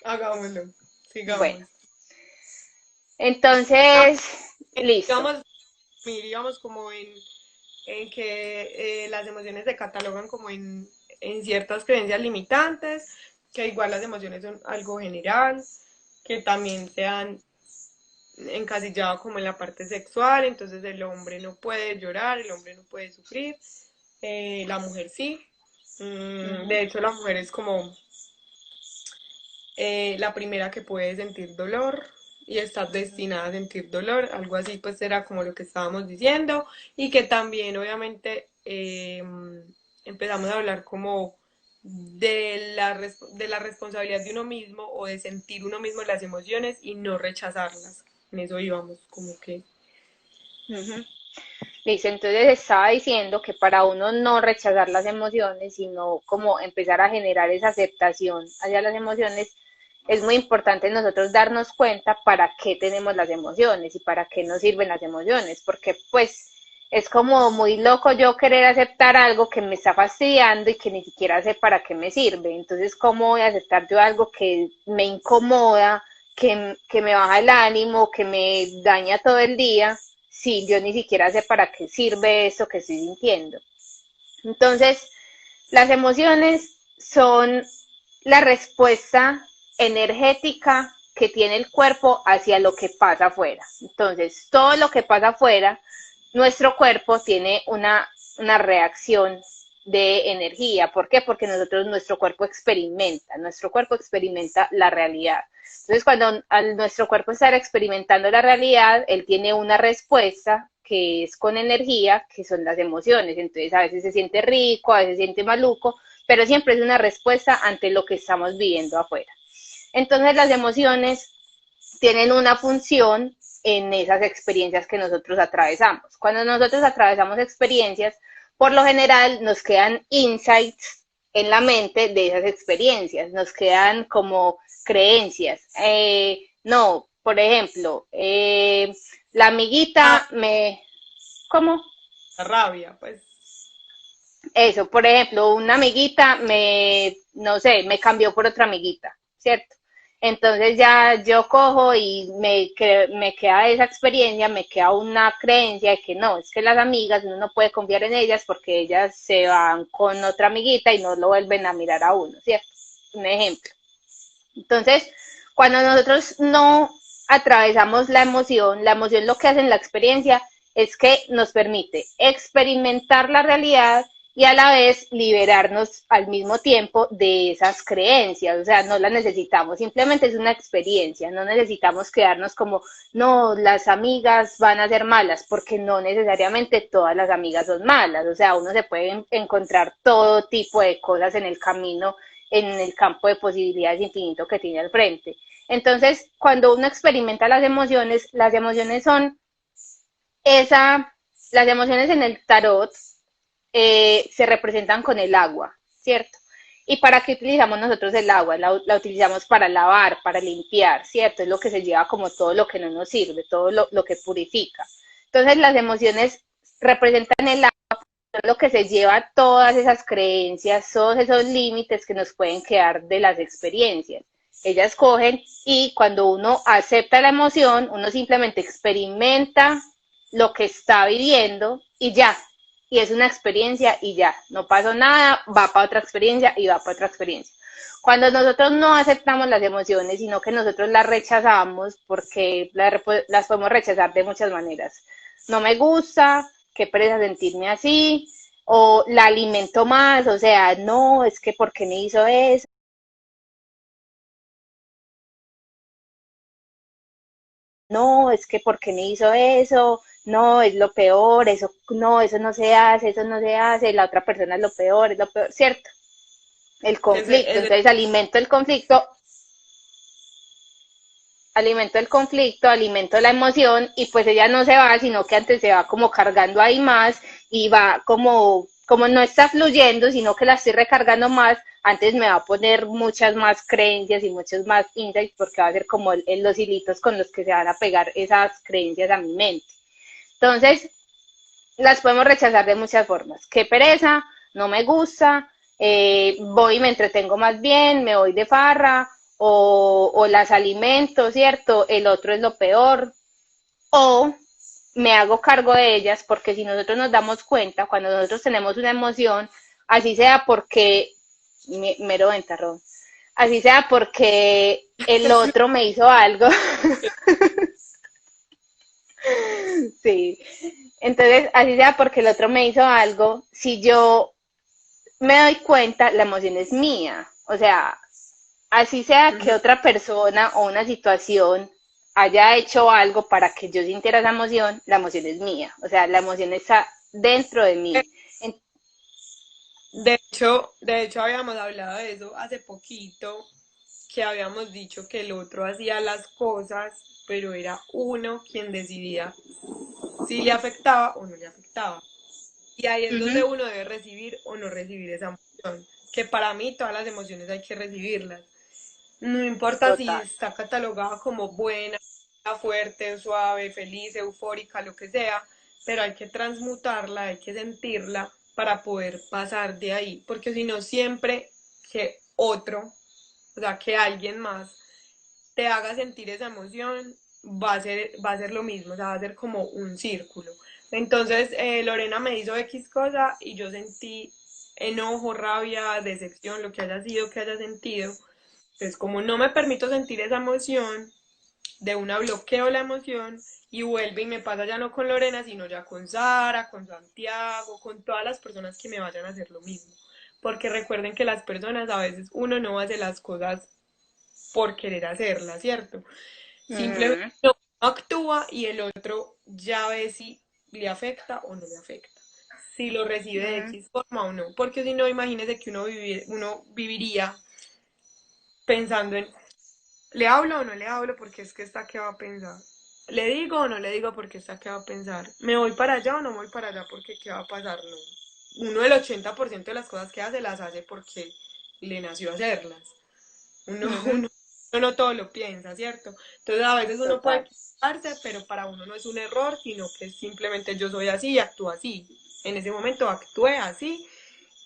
Hagámoslo, Bueno, sigamos. entonces, listo. Digamos, digamos como en que las emociones se catalogan como en ciertas creencias limitantes, que igual las emociones son algo general, que también se han encasillado como en la parte sexual, entonces el hombre no puede llorar, el hombre no puede sufrir, la mujer sí. Ujú. De hecho, la mujer es como la primera que puede sentir dolor y está destinada a sentir dolor, algo así pues era como lo que estábamos diciendo y que también obviamente empezamos a hablar como de la responsabilidad de uno mismo o de sentir uno mismo las emociones y no rechazarlas. En eso íbamos, como que Ujú. Listo, entonces estaba diciendo que para uno no rechazar las emociones, sino como empezar a generar esa aceptación hacia las emociones, es muy importante nosotros darnos cuenta para qué tenemos las emociones y para qué nos sirven las emociones, porque pues es como muy loco yo querer aceptar algo que me está fastidiando y que ni siquiera sé para qué me sirve. Entonces, ¿cómo voy a aceptar yo algo que me incomoda, que me baja el ánimo, que me daña todo el día? Sí, yo ni siquiera sé para qué sirve eso que estoy sintiendo. Entonces, las emociones son la respuesta energética que tiene el cuerpo hacia lo que pasa afuera. Entonces, todo lo que pasa afuera, nuestro cuerpo tiene una reacción de energía. ¿Por qué? Porque nuestro cuerpo experimenta la realidad. Entonces, cuando al nuestro cuerpo estar experimentando la realidad, él tiene una respuesta que es con energía, que son las emociones. Entonces, a veces se siente rico, a veces se siente maluco, pero siempre es una respuesta ante lo que estamos viviendo afuera. Entonces, las emociones tienen una función en esas experiencias que nosotros atravesamos. Cuando nosotros atravesamos experiencias, por lo general nos quedan insights en la mente de esas experiencias, nos quedan como creencias. No, por ejemplo, la ah, amiguita me... ¿Cómo? la rabia, pues Eso, por ejemplo, una amiguita no sé, me cambió por otra amiguita, ¿cierto? Entonces ya yo cojo y me queda esa experiencia, me queda una creencia de que no, es que las amigas uno no puede confiar en ellas porque ellas se van con otra amiguita y no lo vuelven a mirar a uno, ¿cierto? Un ejemplo. Entonces, cuando nosotros no atravesamos la emoción lo que hace en la experiencia es que nos permite experimentar la realidad y a la vez liberarnos al mismo tiempo de esas creencias, o sea, no las necesitamos, simplemente es una experiencia, no necesitamos quedarnos como, no, las amigas van a ser malas, porque no necesariamente todas las amigas son malas, o sea, uno se puede encontrar todo tipo de cosas en el camino en el campo de posibilidades infinito que tiene al frente. Entonces, cuando uno experimenta las emociones son esa, las emociones en el tarot se representan con el agua, ¿cierto? ¿Y para qué utilizamos nosotros el agua? La utilizamos para lavar, para limpiar, ¿cierto? Es lo que se lleva como todo lo que no nos sirve, todo lo que purifica. Entonces las emociones representan el lo que se lleva todas esas creencias, todos esos límites que nos pueden quedar de las experiencias. Ellas cogen y cuando uno acepta la emoción, uno simplemente experimenta lo que está viviendo y ya. Y es una experiencia y ya. No pasó nada, va para otra experiencia y va para otra experiencia. Cuando nosotros no aceptamos las emociones, sino que nosotros las rechazamos, porque las podemos rechazar de muchas maneras. No me gusta, qué pereza sentirme así, o la alimento más, o sea, no, es que ¿por qué me hizo eso? No, es que ¿por qué me hizo eso? No, es lo peor, eso no se hace, eso no se hace, la otra persona es lo peor, ¿cierto? El ese, conflicto, ese, entonces alimento el conflicto, alimento la emoción y pues ella no se va, sino que antes se va como cargando ahí más y va como no está fluyendo, sino que la estoy recargando más, antes me va a poner muchas más creencias y muchos más insights porque va a ser como los hilitos con los que se van a pegar esas creencias a mi mente. Entonces, las podemos rechazar de muchas formas. Qué pereza, no me gusta, voy y me entretengo más bien, me voy de farra, o las alimento, ¿cierto? El otro es lo peor, o me hago cargo de ellas, porque si nosotros nos damos cuenta, cuando nosotros tenemos una emoción, así sea porque, mero ventarrón, así sea porque el otro me hizo algo, sí, entonces así sea porque el otro me hizo algo, si yo me doy cuenta, la emoción es mía, o sea, así sea que Ujú. otra persona o una situación haya hecho algo para que yo sintiera esa emoción, la emoción es mía, o sea, la emoción está dentro de mí. De hecho habíamos hablado de eso hace poquito, que habíamos dicho que el otro hacía las cosas, pero era uno quien decidía si le afectaba o no le afectaba. Y ahí es donde Ujú, uno debe recibir o no recibir esa emoción, que para mí todas las emociones hay que recibirlas. No importa si total. está catalogada como buena, fuerte, suave, feliz, eufórica, lo que sea, pero hay que transmutarla, hay que sentirla para poder pasar de ahí, porque si no siempre que otro, o sea, que alguien más te haga sentir esa emoción, va a ser lo mismo, o sea, va a ser como un círculo. Entonces, Lorena me hizo X cosa y yo sentí enojo, rabia, decepción, lo que haya sido que haya sentido. Entonces, como no me permito sentir esa emoción, de una bloqueo la emoción y vuelve y me pasa ya no con Lorena, sino ya con Sara, con Santiago, con todas las personas que me vayan a hacer lo mismo. Porque recuerden que las personas a veces uno no hace las cosas por querer hacerlas, ¿cierto? Simplemente Ujú, uno actúa y el otro ya ve si le afecta o no le afecta. Si lo recibe de ujú. X forma o no. Porque si no, imagínese que uno viviría pensando en ¿le hablo o no le hablo? Porque es que está que va a pensar. ¿Le digo o no le digo porque está que va a pensar? ¿Me voy para allá o no me voy para allá porque qué va a pasar? No. Uno el 80% de las cosas que hace las hace porque le nació hacerlas. Uno, Ujú, uno, uno no todo lo piensa, ¿cierto? Entonces a veces uno puede total. equivocarse, pero para uno no es un error, sino que simplemente yo soy así y actúo así. En ese momento actué así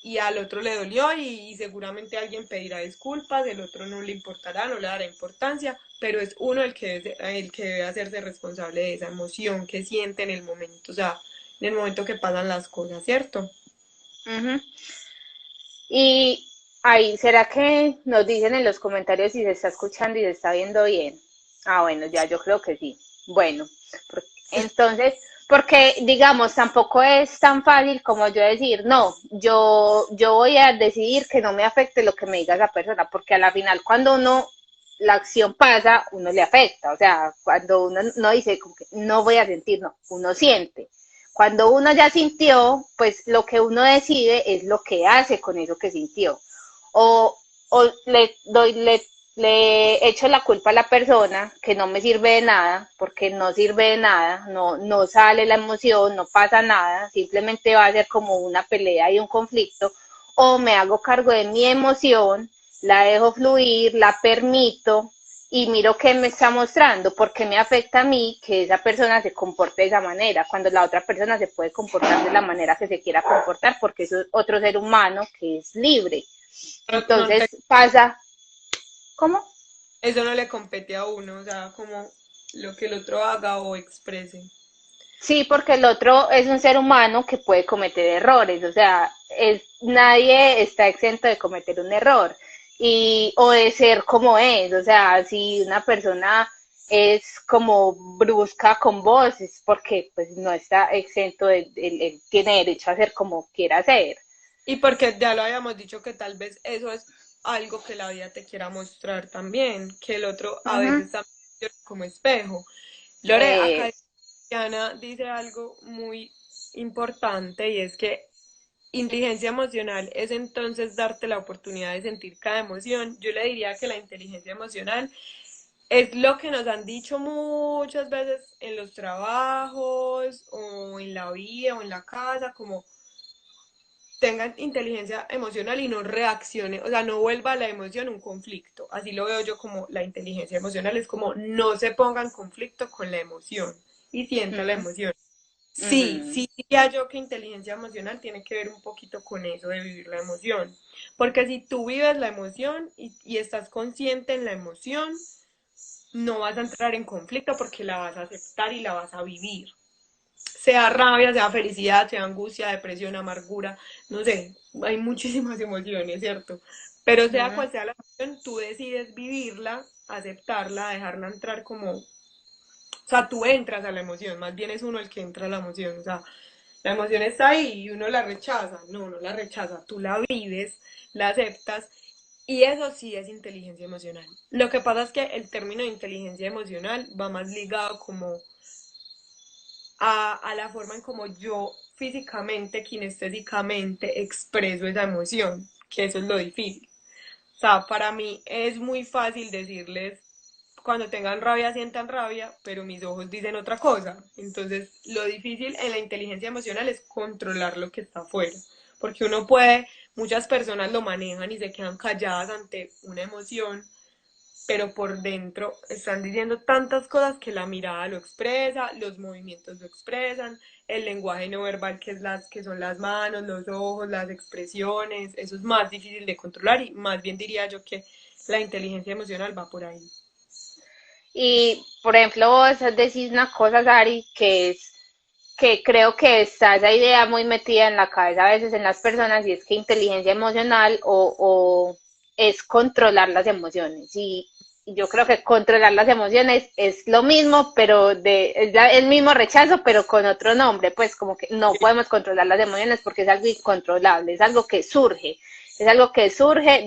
y al otro le dolió y seguramente alguien pedirá disculpas, el otro no le importará, no le dará importancia, pero es uno el que debe hacerse responsable de esa emoción que siente en el momento, o sea, en el momento que pasan las cosas, ¿cierto? Ujú. Y ahí, ¿será que nos dicen en los comentarios si se está escuchando y se está viendo bien? Ah, bueno, ya yo creo que sí. Bueno, entonces, porque digamos, tampoco es tan fácil como yo decir, no, yo voy a decidir que no me afecte lo que me diga esa persona, porque a la final cuando la acción pasa, uno le afecta, o sea, cuando uno no dice como que no voy a sentir, no, uno siente. Cuando uno ya sintió, pues lo que uno decide es lo que hace con eso que sintió. O, o le echo la culpa a la persona que no me sirve de nada, porque no sirve de nada, no sale la emoción, no pasa nada, simplemente va a ser como una pelea y un conflicto, o me hago cargo de mi emoción, la dejo fluir, la permito y miro qué me está mostrando, porque me afecta a mí que esa persona se comporte de esa manera, cuando la otra persona se puede comportar de la manera que se quiera comportar, porque es otro ser humano que es libre. No, no Entonces pasa, ¿cómo? eso no le compete a uno, o sea, como lo que el otro haga o exprese. Sí, porque el otro es un ser humano que puede cometer errores, o sea, nadie está exento de cometer un error o de ser como es, o sea, si una persona es como brusca con vos, es porque pues no está exento él tiene derecho a hacer como quiera hacer. Y porque ya lo habíamos dicho que tal vez eso es algo que la vida te quiera mostrar también, que el otro a Ujú. veces también funciona como espejo. Lore, acá Eh, Diana dice algo muy importante y es que inteligencia emocional es entonces darte la oportunidad de sentir cada emoción. Yo le diría que la inteligencia emocional es lo que nos han dicho muchas veces en los trabajos o en la vida o en la casa, como tengan inteligencia emocional y no reaccione, o sea, no vuelva a la emoción un conflicto. Así lo veo yo como la inteligencia emocional, es como no se ponga en conflicto con la emoción y sienta la mm, emoción. Sí, Ujú. sí diría yo que inteligencia emocional tiene que ver un poquito con eso de vivir la emoción. Porque si tú vives la emoción y estás consciente en la emoción, no vas a entrar en conflicto porque la vas a aceptar y la vas a vivir. Sea rabia, sea felicidad, sea angustia, depresión, amargura, no sé, hay muchísimas emociones, ¿cierto? Pero sea Ujú. cual sea la emoción, tú decides vivirla, aceptarla, dejarla entrar como, o sea, tú entras a la emoción, más bien es uno el que entra a la emoción, o sea, la emoción está ahí y uno la rechaza, no la rechaza, tú la vives, la aceptas y eso sí es inteligencia emocional. Lo que pasa es que el término de inteligencia emocional va más ligado como a la forma en como yo físicamente, kinestésicamente expreso esa emoción, que eso es lo difícil. O sea, para mí es muy fácil decirles, cuando tengan rabia, sientan rabia, pero mis ojos dicen otra cosa. Entonces, lo difícil en la inteligencia emocional es controlar lo que está afuera. Porque uno puede, muchas personas lo manejan y se quedan calladas ante una emoción, pero por dentro están diciendo tantas cosas que la mirada lo expresa, los movimientos lo expresan, el lenguaje no verbal que son las manos, los ojos, las expresiones, eso es más difícil de controlar y más bien diría yo que la inteligencia emocional va por ahí. Y, por ejemplo, vos decís una cosa, Sari, que es que creo que está esa idea muy metida en la cabeza a veces en las personas y es que inteligencia emocional o es controlar las emociones. Y yo creo que controlar las emociones es lo mismo, pero el mismo rechazo, pero con otro nombre, pues como que no podemos controlar las emociones porque es algo incontrolable, es algo que surge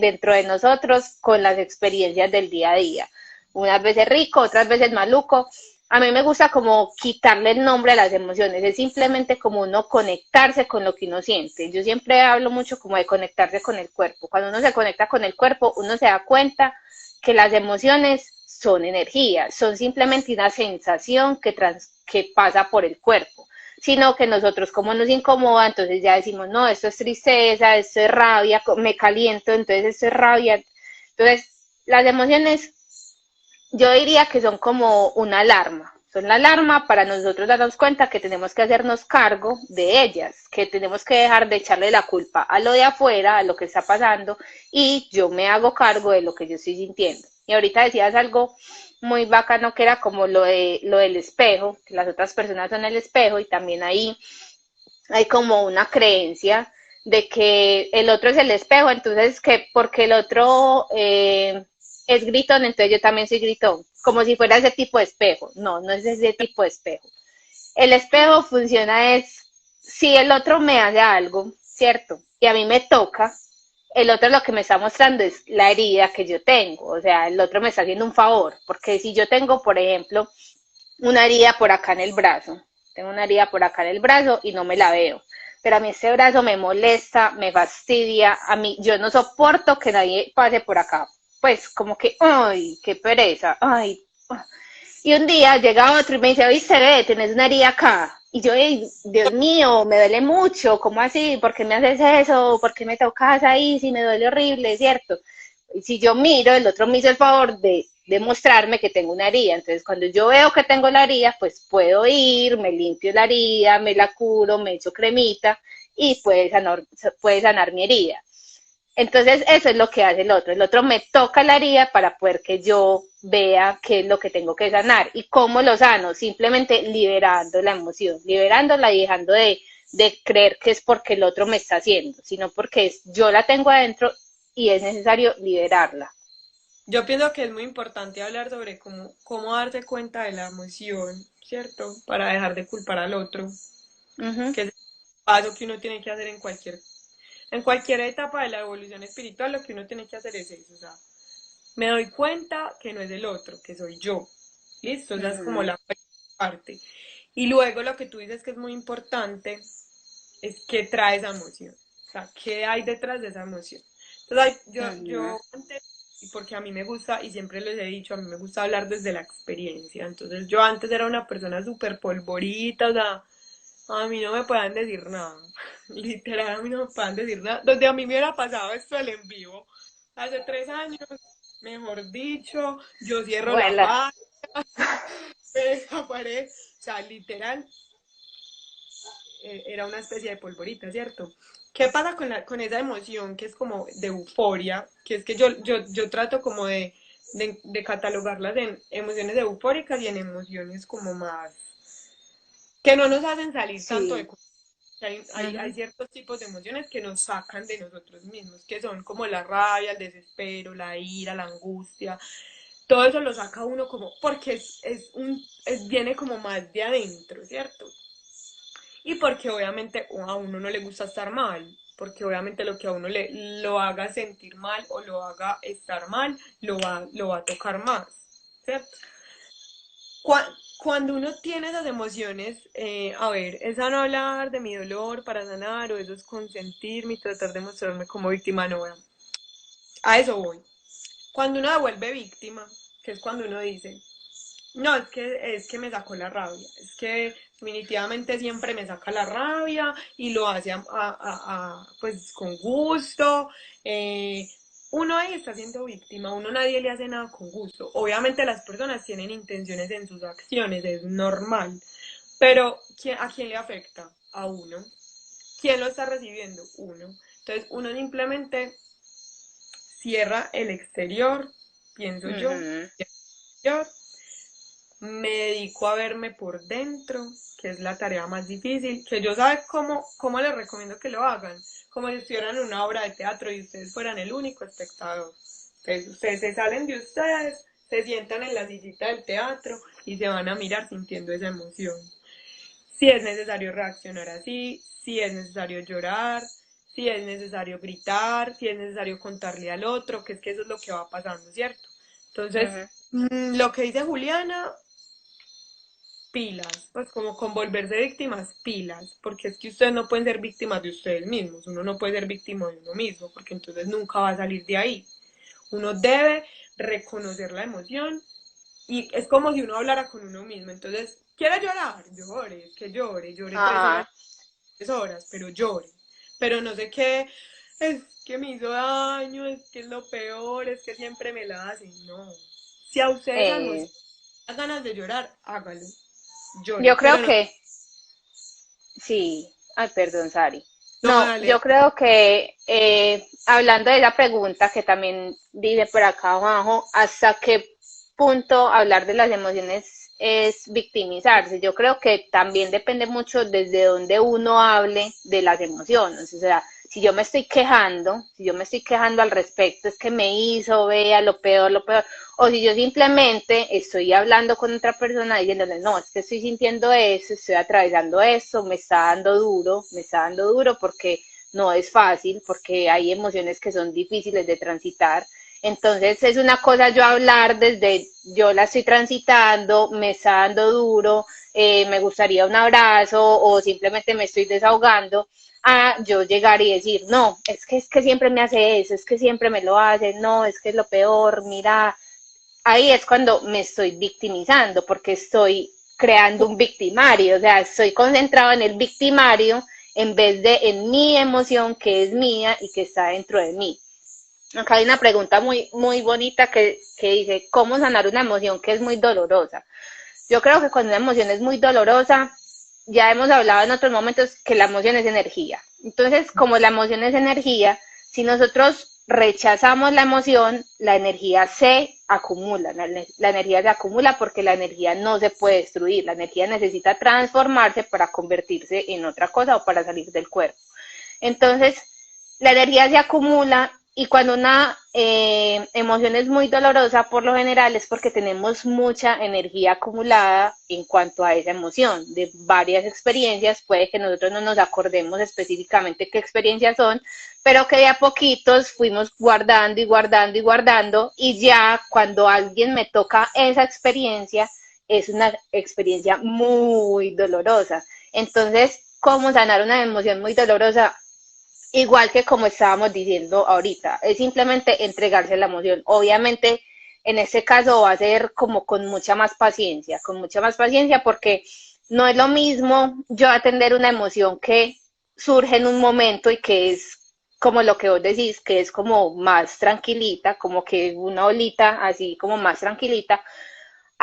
dentro de nosotros con las experiencias del día a día. Unas veces rico, otras veces maluco, a mí me gusta como quitarle el nombre a las emociones, es simplemente como uno conectarse con lo que uno siente. Yo siempre hablo mucho como de conectarse con el cuerpo. Cuando uno se conecta con el cuerpo, uno se da cuenta que las emociones son energía, son simplemente una sensación que pasa por el cuerpo, sino que nosotros como nos incomoda, entonces ya decimos, no, esto es tristeza, esto es rabia, me caliento, entonces esto es rabia. Entonces, las emociones yo diría que son como una alarma. Son la alarma para nosotros darnos cuenta que tenemos que hacernos cargo de ellas, que tenemos que dejar de echarle la culpa a lo de afuera, a lo que está pasando, y yo me hago cargo de lo que yo estoy sintiendo. Y ahorita decías algo muy bacano que era como lo del espejo, que las otras personas son el espejo, y también ahí hay como una creencia de que el otro es el espejo, entonces que porque el otro es gritón, entonces yo también soy gritón, como si fuera ese tipo de espejo. No, no es ese tipo de espejo. El espejo funciona es, si el otro me hace algo, ¿cierto? Y a mí me toca, el otro lo que me está mostrando es la herida que yo tengo, o sea, el otro me está haciendo un favor, porque si yo tengo, por ejemplo, una herida por acá en el brazo. Tengo una herida por acá en el brazo y no me la veo. Pero a mí ese brazo me molesta, me fastidia. A mí, yo no soporto que nadie pase por acá. Pues como que, ay, qué pereza, ay. Y un día llega otro y me dice, oíste, ve, tenés una herida acá. Y yo, Dios mío, me duele mucho, ¿cómo así? ¿Por qué me haces eso? ¿Por qué me tocas ahí? Si me duele horrible, ¿cierto? Y si yo miro, el otro me hizo el favor de mostrarme que tengo una herida. Entonces, cuando yo veo que tengo la herida, pues puedo ir, me limpio la herida, me la curo, me echo cremita y puede sanar mi herida. Entonces, eso es lo que hace el otro. El otro me toca la herida para poder que yo vea qué es lo que tengo que sanar. ¿Y cómo lo sano? Simplemente liberando la emoción, liberándola y dejando de creer que es porque el otro me está haciendo, sino porque yo la tengo adentro y es necesario liberarla. Yo pienso que es muy importante hablar sobre cómo darse cuenta de la emoción, ¿cierto? Para dejar de culpar al otro, Uh -huh. que es el paso que uno tiene que hacer en cualquier etapa de la evolución espiritual, lo que uno tiene que hacer es eso, o sea, me doy cuenta que no es el otro, que soy yo. ¿Listo? Esa es como Uh la parte. Y luego lo que tú dices que es muy importante es qué trae esa emoción. O sea, qué hay detrás de esa emoción. Entonces, -huh. yo antes, y porque a mí me gusta, y siempre les he dicho, a mí me gusta hablar desde la experiencia. Entonces, yo antes era una persona súper polvorita, o sea, a mí no me puedan decir nada. Literal, a mí no me puedan decir nada. Donde a mí me hubiera pasado esto el en vivo. Hace 3 años, mejor dicho, yo cierro la Vuela. página, me desaparece. O sea, literal, era una especie de polvorita, ¿cierto? ¿Qué pasa con esa emoción que es como de euforia? Que es que yo trato como de catalogarlas en emociones eufóricas y en emociones como más que no nos hacen salir tanto de Sí. hay ciertos tipos de emociones que nos sacan de nosotros mismos, que son como la rabia, el desespero, la ira, la angustia. Todo eso lo saca uno como, porque viene como más de adentro, ¿cierto? Y porque obviamente a uno no le gusta estar mal, porque obviamente lo que a uno lo haga sentir mal o lo haga estar mal, lo va a tocar más, ¿cierto? Cuando uno tiene esas emociones, a ver, es sano hablar de mi dolor para sanar o eso es consentirme y tratar de mostrarme como víctima, no, a eso voy. Cuando uno devuelve víctima, que es cuando uno dice, no, es que me sacó la rabia, es que definitivamente siempre me saca la rabia y lo hace pues con gusto. Uno ahí está siendo víctima, uno nadie le hace nada con gusto. Obviamente las personas tienen intenciones en sus acciones, es normal, pero ¿a quién le afecta? A uno. ¿Quién lo está recibiendo? Uno. Entonces uno simplemente cierra el exterior, pienso yo, Ujú. yo me dedico a verme por dentro, que es la tarea más difícil, que yo sabe cómo les recomiendo que lo hagan, como si estuvieran en una obra de teatro y ustedes fueran el único espectador. Entonces ustedes se salen de ustedes, se sientan en la sillita del teatro y se van a mirar sintiendo esa emoción. Si es necesario reaccionar así, si es necesario llorar, si es necesario gritar, si es necesario contarle al otro, que es que eso es lo que va pasando, ¿cierto? Entonces, Ujú. lo que dice Juliana, pilas, pues como con volverse víctimas, pilas, porque es que ustedes no pueden ser víctimas de ustedes mismos, uno no puede ser víctima de uno mismo, porque entonces nunca va a salir de ahí. Uno debe reconocer la emoción y es como si uno hablara con uno mismo, entonces, ¿quiere llorar? Llore, que llore 3 horas, Ajá. 3 horas, pero llore, pero no sé qué, es que me hizo daño, es que es lo peor, es que siempre me la hacen, no. Si a ustedes esa emoción, Eh, las ganas de llorar, hágalo, llore, yo pero creo no, que sí. Ay, perdón, Sari. no, No, dale. yo creo que hablando de esa pregunta que también dice por acá abajo, ¿hasta qué punto hablar de las emociones es victimizarse? Yo creo que también depende mucho desde donde uno hable de las emociones. O sea, si yo me estoy quejando al respecto, es que me hizo, vea lo peor, o si yo simplemente estoy hablando con otra persona diciéndole, no, es que estoy sintiendo eso, estoy atravesando esto, me está dando duro porque no es fácil, porque hay emociones que son difíciles de transitar. Entonces es una cosa yo hablar desde yo la estoy transitando, me está dando duro, me gustaría un abrazo o simplemente me estoy desahogando, a yo llegar y decir, no, es que siempre me hace eso, es que siempre me lo hace, no, es que es lo peor, mira, ahí es cuando me estoy victimizando porque estoy creando un victimario, o sea, estoy concentrado en el victimario en vez de en mi emoción que es mía y que está dentro de mí. Acá hay una pregunta muy bonita que dice, ¿cómo sanar una emoción que es muy dolorosa? Yo creo que cuando una emoción es muy dolorosa, ya hemos hablado en otros momentos que la emoción es energía. Entonces, como la emoción es energía, si nosotros rechazamos la energía se acumula, la energía se acumula porque la energía no se puede destruir, la energía necesita transformarse para convertirse en otra cosa o para salir del cuerpo. Entonces, la energía se acumula y cuando una emoción es muy dolorosa, por lo general es porque tenemos mucha energía acumulada en cuanto a esa emoción. De varias experiencias, puede que nosotros no nos acordemos específicamente qué experiencias son, pero que de a poquitos fuimos guardando y guardando y guardando y ya cuando alguien me toca esa experiencia, es una experiencia muy dolorosa. Entonces, ¿cómo sanar una emoción muy dolorosa? Igual que como estábamos diciendo ahorita, es simplemente entregarse la emoción. Obviamente, en este caso va a ser como con mucha más paciencia, porque no es lo mismo yo atender una emoción que surge en un momento y que es como lo que vos decís, que es como más tranquilita, como que una olita así como más tranquilita,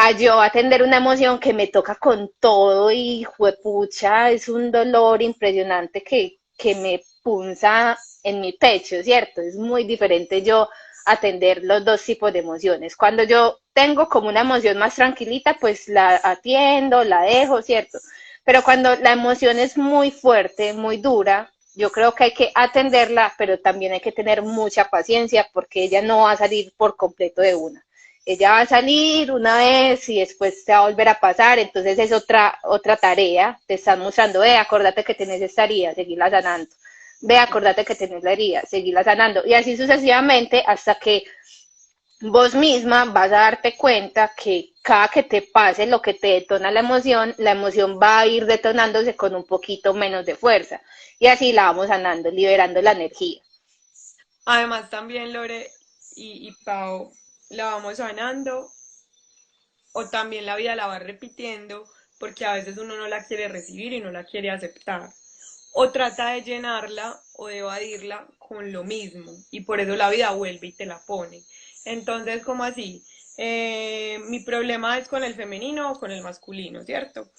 a yo atender una emoción que me toca con todo y juepucha, es un dolor impresionante que me punza en mi pecho, ¿cierto? Es muy diferente yo atender los dos tipos de emociones. Cuando yo tengo como una emoción más tranquilita, pues la atiendo, la dejo, ¿cierto? Pero cuando la emoción es muy fuerte, muy dura, yo creo que hay que atenderla, pero también hay que tener mucha paciencia porque ella no va a salir por completo de una. Ella va a salir una vez y después se va a volver a pasar, entonces es otra tarea, te están mostrando, acordate que tenés esta herida, seguirla sanando, acordate que tenés la herida, seguirla sanando, y así sucesivamente hasta que vos misma vas a darte cuenta que cada que te pase lo que te detona la emoción va a ir detonándose con un poquito menos de fuerza, y así la vamos sanando, liberando la energía. Además también Lore y Pau la vamos sanando o también la vida la va repitiendo porque a veces uno no la quiere recibir y no la quiere aceptar. O trata de llenarla o de evadirla con lo mismo y por eso la vida vuelve y te la pone. Entonces, ¿cómo así? Mi problema es con el femenino o con el masculino, ¿cierto?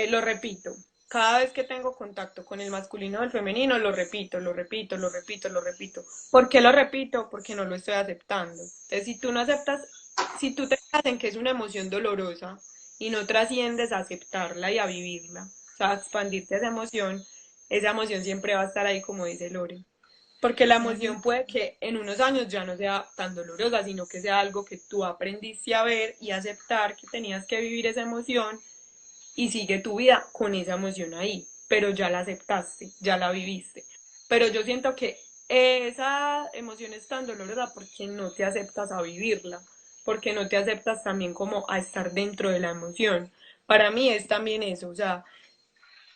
Lo repito, cada vez que tengo contacto con el masculino o el femenino, lo repito, lo repito, lo repito, lo repito. ¿Por qué lo repito? Porque no lo estoy aceptando. Entonces, si tú no aceptas, si tú te quedas en que es una emoción dolorosa y no trasciendes a aceptarla y a vivirla, o sea, a expandirte esa emoción siempre va a estar ahí, como dice Lore. Porque la emoción puede que en unos años ya no sea tan dolorosa, sino que sea algo que tú aprendiste a ver y aceptar que tenías que vivir esa emoción y sigue tu vida con esa emoción ahí, pero ya la aceptaste, ya la viviste. Pero yo siento que esa emoción es tan dolorosa porque no te aceptas a vivirla, porque no te aceptas también como a estar dentro de la emoción. Para mí es también eso, o sea,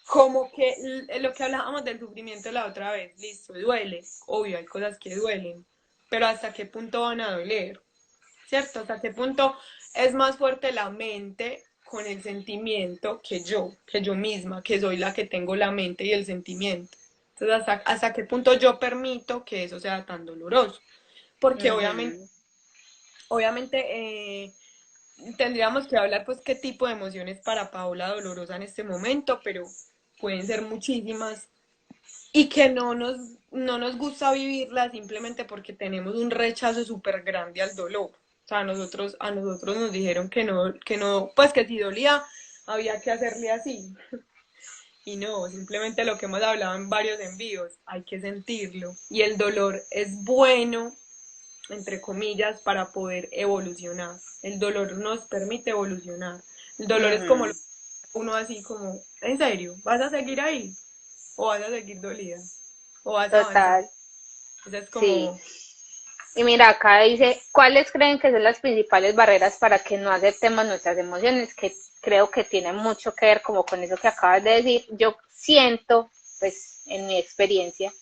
como que lo que hablábamos del sufrimiento la otra vez, listo, duele, obvio, hay cosas que duelen, pero ¿hasta qué punto van a doler? ¿Cierto? ¿Hasta qué punto es más fuerte la mente con el sentimiento que yo misma, que soy la que tengo la mente y el sentimiento? Entonces, ¿hasta qué punto yo permito que eso sea tan doloroso? Porque Ujú. obviamente tendríamos que hablar pues qué tipo de emociones para Paola dolorosa en este momento, pero pueden ser muchísimas y que no nos gusta vivirla simplemente porque tenemos un rechazo súper grande al dolor. O sea, a nosotros nos dijeron que no, pues que si dolía había que hacerle así. Y no, simplemente lo que hemos hablado en varios envíos, hay que sentirlo. Y el dolor es bueno, entre comillas, para poder evolucionar. El dolor nos permite evolucionar. El dolor es como Ujú. uno así como, ¿en serio? ¿Vas a seguir ahí? ¿O vas a seguir dolida? ¿O vas a avanzar? Total, Entonces es sí. como, Y mira, acá dice, ¿cuáles creen que son las principales barreras para que no aceptemos nuestras emociones? Que creo que tiene mucho que ver como con eso que acabas de decir. Yo siento, pues, en mi experiencia,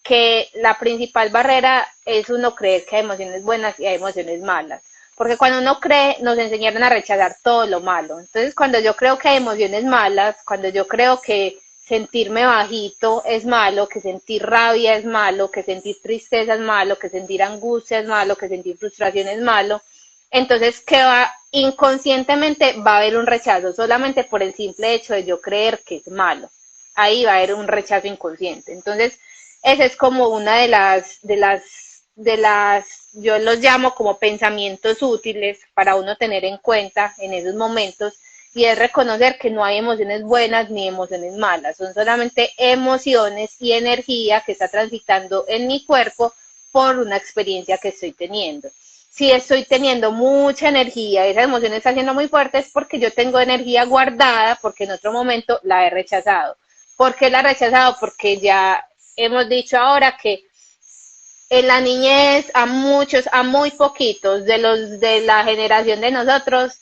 que la principal barrera es uno creer que hay emociones buenas y hay emociones malas. Porque cuando uno cree, nos enseñaron a rechazar todo lo malo. Entonces, cuando yo creo que hay emociones malas, cuando yo creo que sentirme bajito es malo, que sentir rabia es malo, que sentir tristeza es malo, que sentir angustia es malo, que sentir frustración es malo, entonces que va inconscientemente va a haber un rechazo solamente por el simple hecho de yo creer que es malo. Ahí va a haber un rechazo inconsciente. Entonces, esa es como una yo los llamo como pensamientos útiles para uno tener en cuenta en esos momentos, y es reconocer que no hay emociones buenas ni emociones malas, son solamente emociones y energía que está transitando en mi cuerpo por una experiencia que estoy teniendo. Si estoy teniendo mucha energía, esa emoción está siendo muy fuerte, es porque yo tengo energía guardada, porque en otro momento la he rechazado. ¿Por qué la he rechazado? Porque ya hemos dicho ahora que en la niñez a muchos, a muy poquitos de los de la generación de nosotros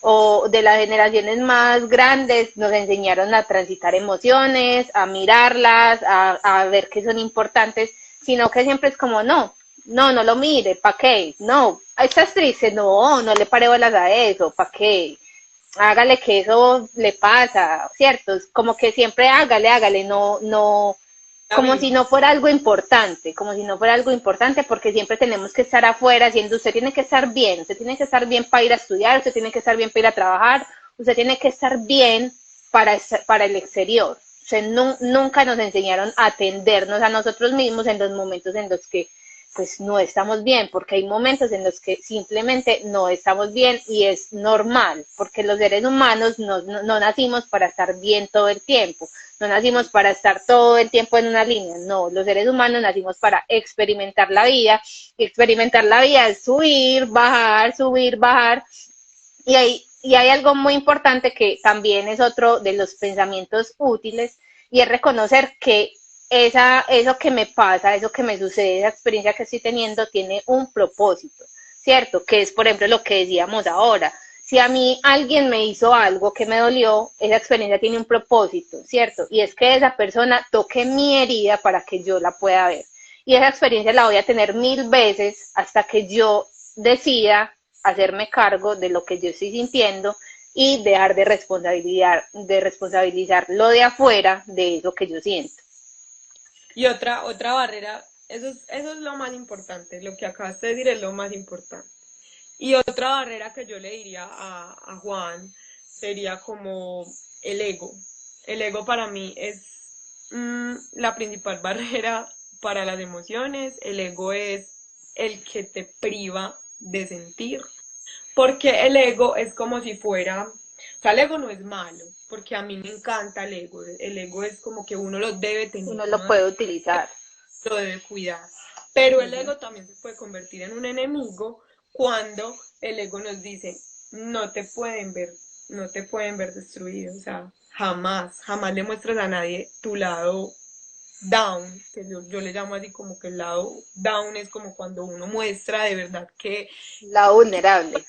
o de las generaciones más grandes nos enseñaron a transitar emociones, a mirarlas, a ver que son importantes, sino que siempre es como, no lo mire, ¿para qué? No, ¿estás triste? No le pare bolas a eso, ¿para qué? Hágale que eso le pasa, ¿cierto? Es como que siempre hágale, La como si vida. no fuera algo importante, como si no fuera algo importante, porque siempre tenemos que estar afuera haciendo, usted tiene que estar bien, usted tiene que estar bien para ir a estudiar, usted tiene que estar bien para ir a trabajar, usted tiene que estar bien para el exterior. O sea, nunca nos enseñaron a atendernos a nosotros mismos en los momentos en los que pues no estamos bien, porque hay momentos en los que simplemente no estamos bien y es normal, porque los seres humanos no nacimos para estar bien todo el tiempo, no nacimos para estar todo el tiempo en una línea, no, los seres humanos nacimos para experimentar la vida, y experimentar la vida es subir, bajar, y hay algo muy importante que también es otro de los pensamientos útiles, y es reconocer que eso que me pasa, eso que me sucede, esa experiencia que estoy teniendo tiene un propósito, ¿cierto? Que es, por ejemplo, lo que decíamos ahora. Si a mí alguien me hizo algo que me dolió, esa experiencia tiene un propósito, ¿cierto? Y es que esa persona toque mi herida para que yo la pueda ver. Y esa experiencia la voy a tener 1000 veces hasta que yo decida hacerme cargo de lo que yo estoy sintiendo y dejar de responsabilizar lo de afuera de eso que yo siento. Y otra barrera, eso es lo más importante, lo que acabas de decir es lo más importante. Y otra barrera que yo le diría a Juan sería como el ego. El ego para mí es la principal barrera para las emociones. El ego es el que te priva de sentir. Porque el ego es como si fuera, o sea, el ego no es malo, porque a mí me encanta el ego. El ego es como que uno lo debe tener, Uno lo uno puede utilizar. lo debe cuidar. Pero Uh el -huh. ego también se puede convertir en un enemigo cuando el ego nos dice, no te pueden ver, no te pueden ver destruido. O sea, jamás, jamás le muestras a nadie tu lado down, que yo le llamo así como que el lado down es como cuando uno muestra de verdad La vulnerable.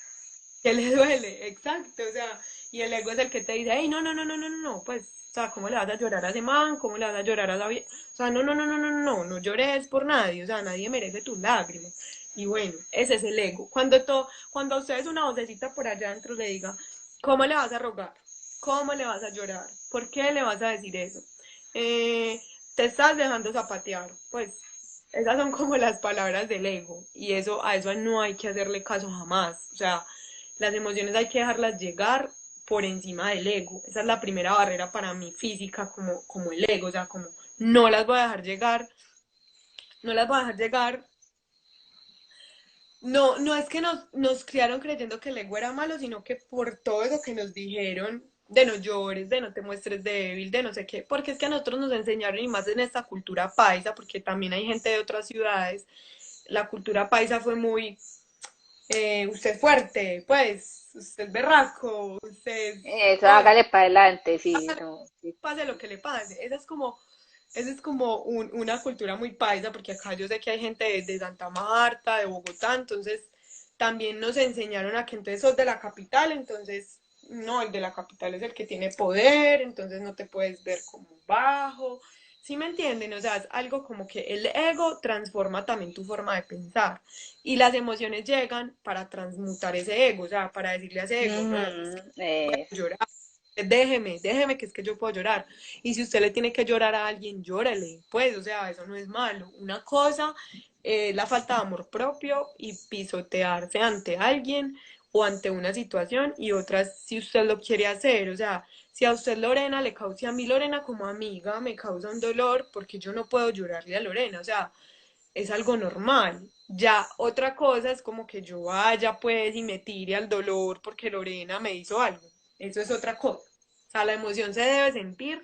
que le duele, exacto, o sea, y el ego es el que te dice, hey, no, no, no, no, no, no, no, pues, o sea, ¿cómo le vas a llorar a ese man? ¿Cómo le vas a llorar a esa vieja? O sea, no, no, no, no, no, no, no, no llores por nadie, o sea, nadie merece tus lágrimas. Y bueno, ese es el ego. Cuando a ustedes una vocecita por allá adentro le diga, ¿cómo le vas a rogar? ¿Cómo le vas a llorar? ¿Por qué le vas a decir eso? Eh, te estás dejando zapatear, pues esas son como las palabras del ego y eso a eso no hay que hacerle caso jamás. O sea, las emociones hay que dejarlas llegar por encima del ego. Esa es la primera barrera para mí física, como el ego. O sea, como no las voy a dejar llegar, no las voy a dejar llegar. No, no es que nos criaron creyendo que el ego era malo, sino que por todo eso que nos dijeron, de no llores, de no te muestres débil, de no sé qué, porque es que a nosotros nos enseñaron, y más en esta cultura paisa, porque también hay gente de otras ciudades, la cultura paisa fue muy, usted es fuerte, pues, usted es berraco, usted Eso, todo, hágale para adelante, sí, no, sí. pase lo que le pase. Esa es como una cultura muy paisa, porque acá yo sé que hay gente de Santa Marta, de Bogotá, entonces también nos enseñaron a que entonces sos de la capital, entonces no, el de la capital es el que tiene poder, entonces no te puedes ver como bajo. ¿Sí me entienden? O sea, es algo como que el ego transforma también tu forma de pensar y las emociones llegan para transmutar ese ego, o sea, para decirle a ese ego, no, es que Uh -huh, llorar, déjeme, que es que yo puedo llorar. Y si usted le tiene que llorar a alguien, llórele, pues, o sea, eso no es malo. Una cosa es la falta de amor propio y pisotearse ante alguien o ante una situación, y otra es si usted lo quiere hacer, o sea, si a usted Lorena le causa, si a mí Lorena como amiga me causa un dolor, porque yo no puedo llorarle a Lorena, o sea, es algo normal. Ya otra cosa es como que yo vaya pues y me tire al dolor porque Lorena me hizo algo. Eso es otra cosa. O sea, la emoción se debe sentir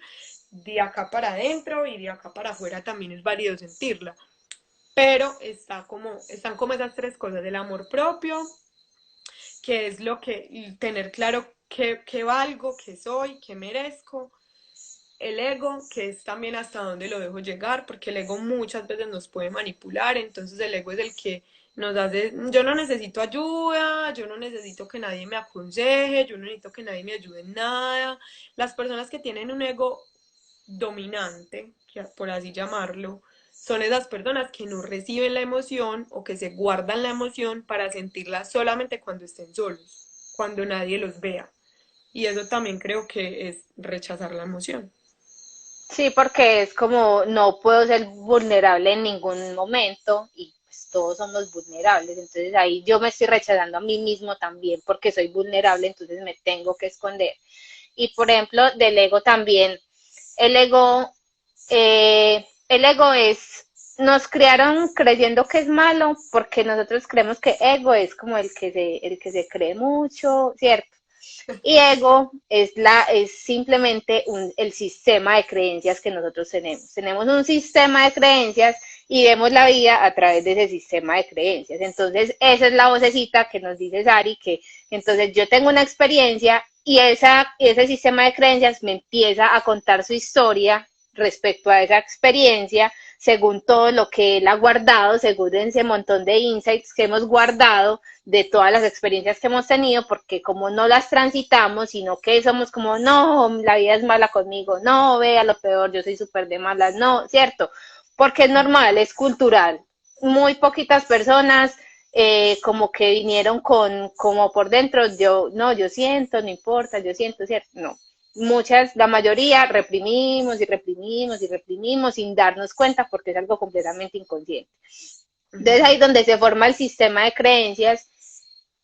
de acá para adentro y de acá para afuera también es válido sentirla. Pero están como esas tres cosas, el amor propio, que es lo que, tener claro qué valgo, qué soy, qué merezco, el ego, que es también hasta dónde lo dejo llegar, porque el ego muchas veces nos puede manipular, entonces el ego es el que nos hace, yo no necesito ayuda, yo no necesito que nadie me aconseje, yo no necesito que nadie me ayude en nada. Las personas que tienen un ego dominante, por así llamarlo, son esas personas que no reciben la emoción o que se guardan la emoción para sentirla solamente cuando estén solos, cuando nadie los vea. Y eso también creo que es rechazar la emoción. Sí, porque es como no puedo ser vulnerable en ningún momento y pues todos somos vulnerables, entonces ahí yo me estoy rechazando a mí mismo también porque soy vulnerable, entonces me tengo que esconder. Y por ejemplo, del ego también, el ego, el ego es, nos criaron creyendo que es malo porque nosotros creemos que ego es como el que se cree mucho, ¿cierto? Y ego es simplemente el sistema de creencias que nosotros tenemos. Tenemos un sistema de creencias y vemos la vida a través de ese sistema de creencias. Entonces, esa es la vocecita que nos dice Sari, que entonces yo tengo una experiencia y ese sistema de creencias me empieza a contar su historia respecto a esa experiencia, según todo lo que él ha guardado, según ese montón de insights que hemos guardado de todas las experiencias que hemos tenido, porque como no las transitamos, sino que somos como, no, la vida es mala conmigo, no, vea lo peor, yo soy súper de malas, no, ¿cierto? Porque es normal, es cultural. Muy poquitas personas como que vinieron con, como por dentro, yo, no, yo siento, no importa, yo siento, ¿cierto? No. Muchas, la mayoría reprimimos y reprimimos y reprimimos sin darnos cuenta porque es algo completamente inconsciente. Entonces ahí Ujú. es donde se forma el sistema de creencias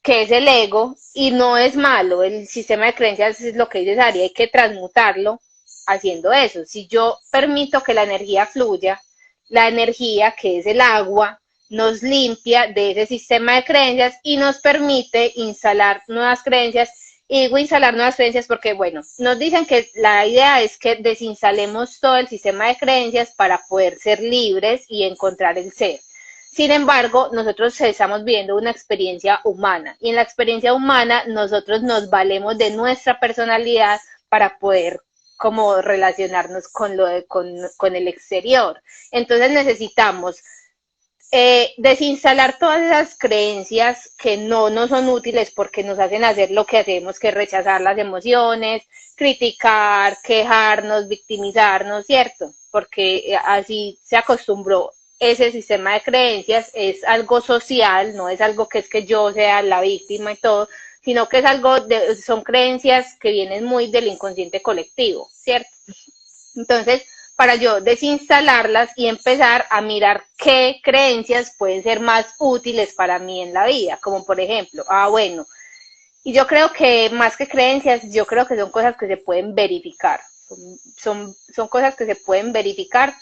que es el ego, y no es malo, el sistema de creencias es lo que dice Ari, hay que transmutarlo haciendo eso. Si yo permito que la energía fluya, la energía que es el agua nos limpia de ese sistema de creencias y nos permite instalar nuevas creencias. Y digo instalar nuevas creencias porque, bueno, nos dicen que la idea es que desinstalemos todo el sistema de creencias para poder ser libres y encontrar el ser. Sin embargo, nosotros estamos viviendo una experiencia humana y en la experiencia humana nosotros nos valemos de nuestra personalidad para poder como relacionarnos con el exterior. Entonces necesitamos desinstalar todas esas creencias que no nos son útiles porque nos hacen hacer lo que hacemos, que es rechazar las emociones, criticar, quejarnos, victimizarnos, ¿cierto? Porque así se acostumbró ese sistema de creencias, es algo social, no es algo que es que yo sea la víctima y todo, sino que es algo son creencias que vienen muy del inconsciente colectivo, ¿cierto? Entonces, para yo desinstalarlas y empezar a mirar qué creencias pueden ser más útiles para mí en la vida, como por ejemplo, bueno, y yo creo que más que creencias, yo creo que son cosas que se pueden verificar, son cosas que se pueden verificar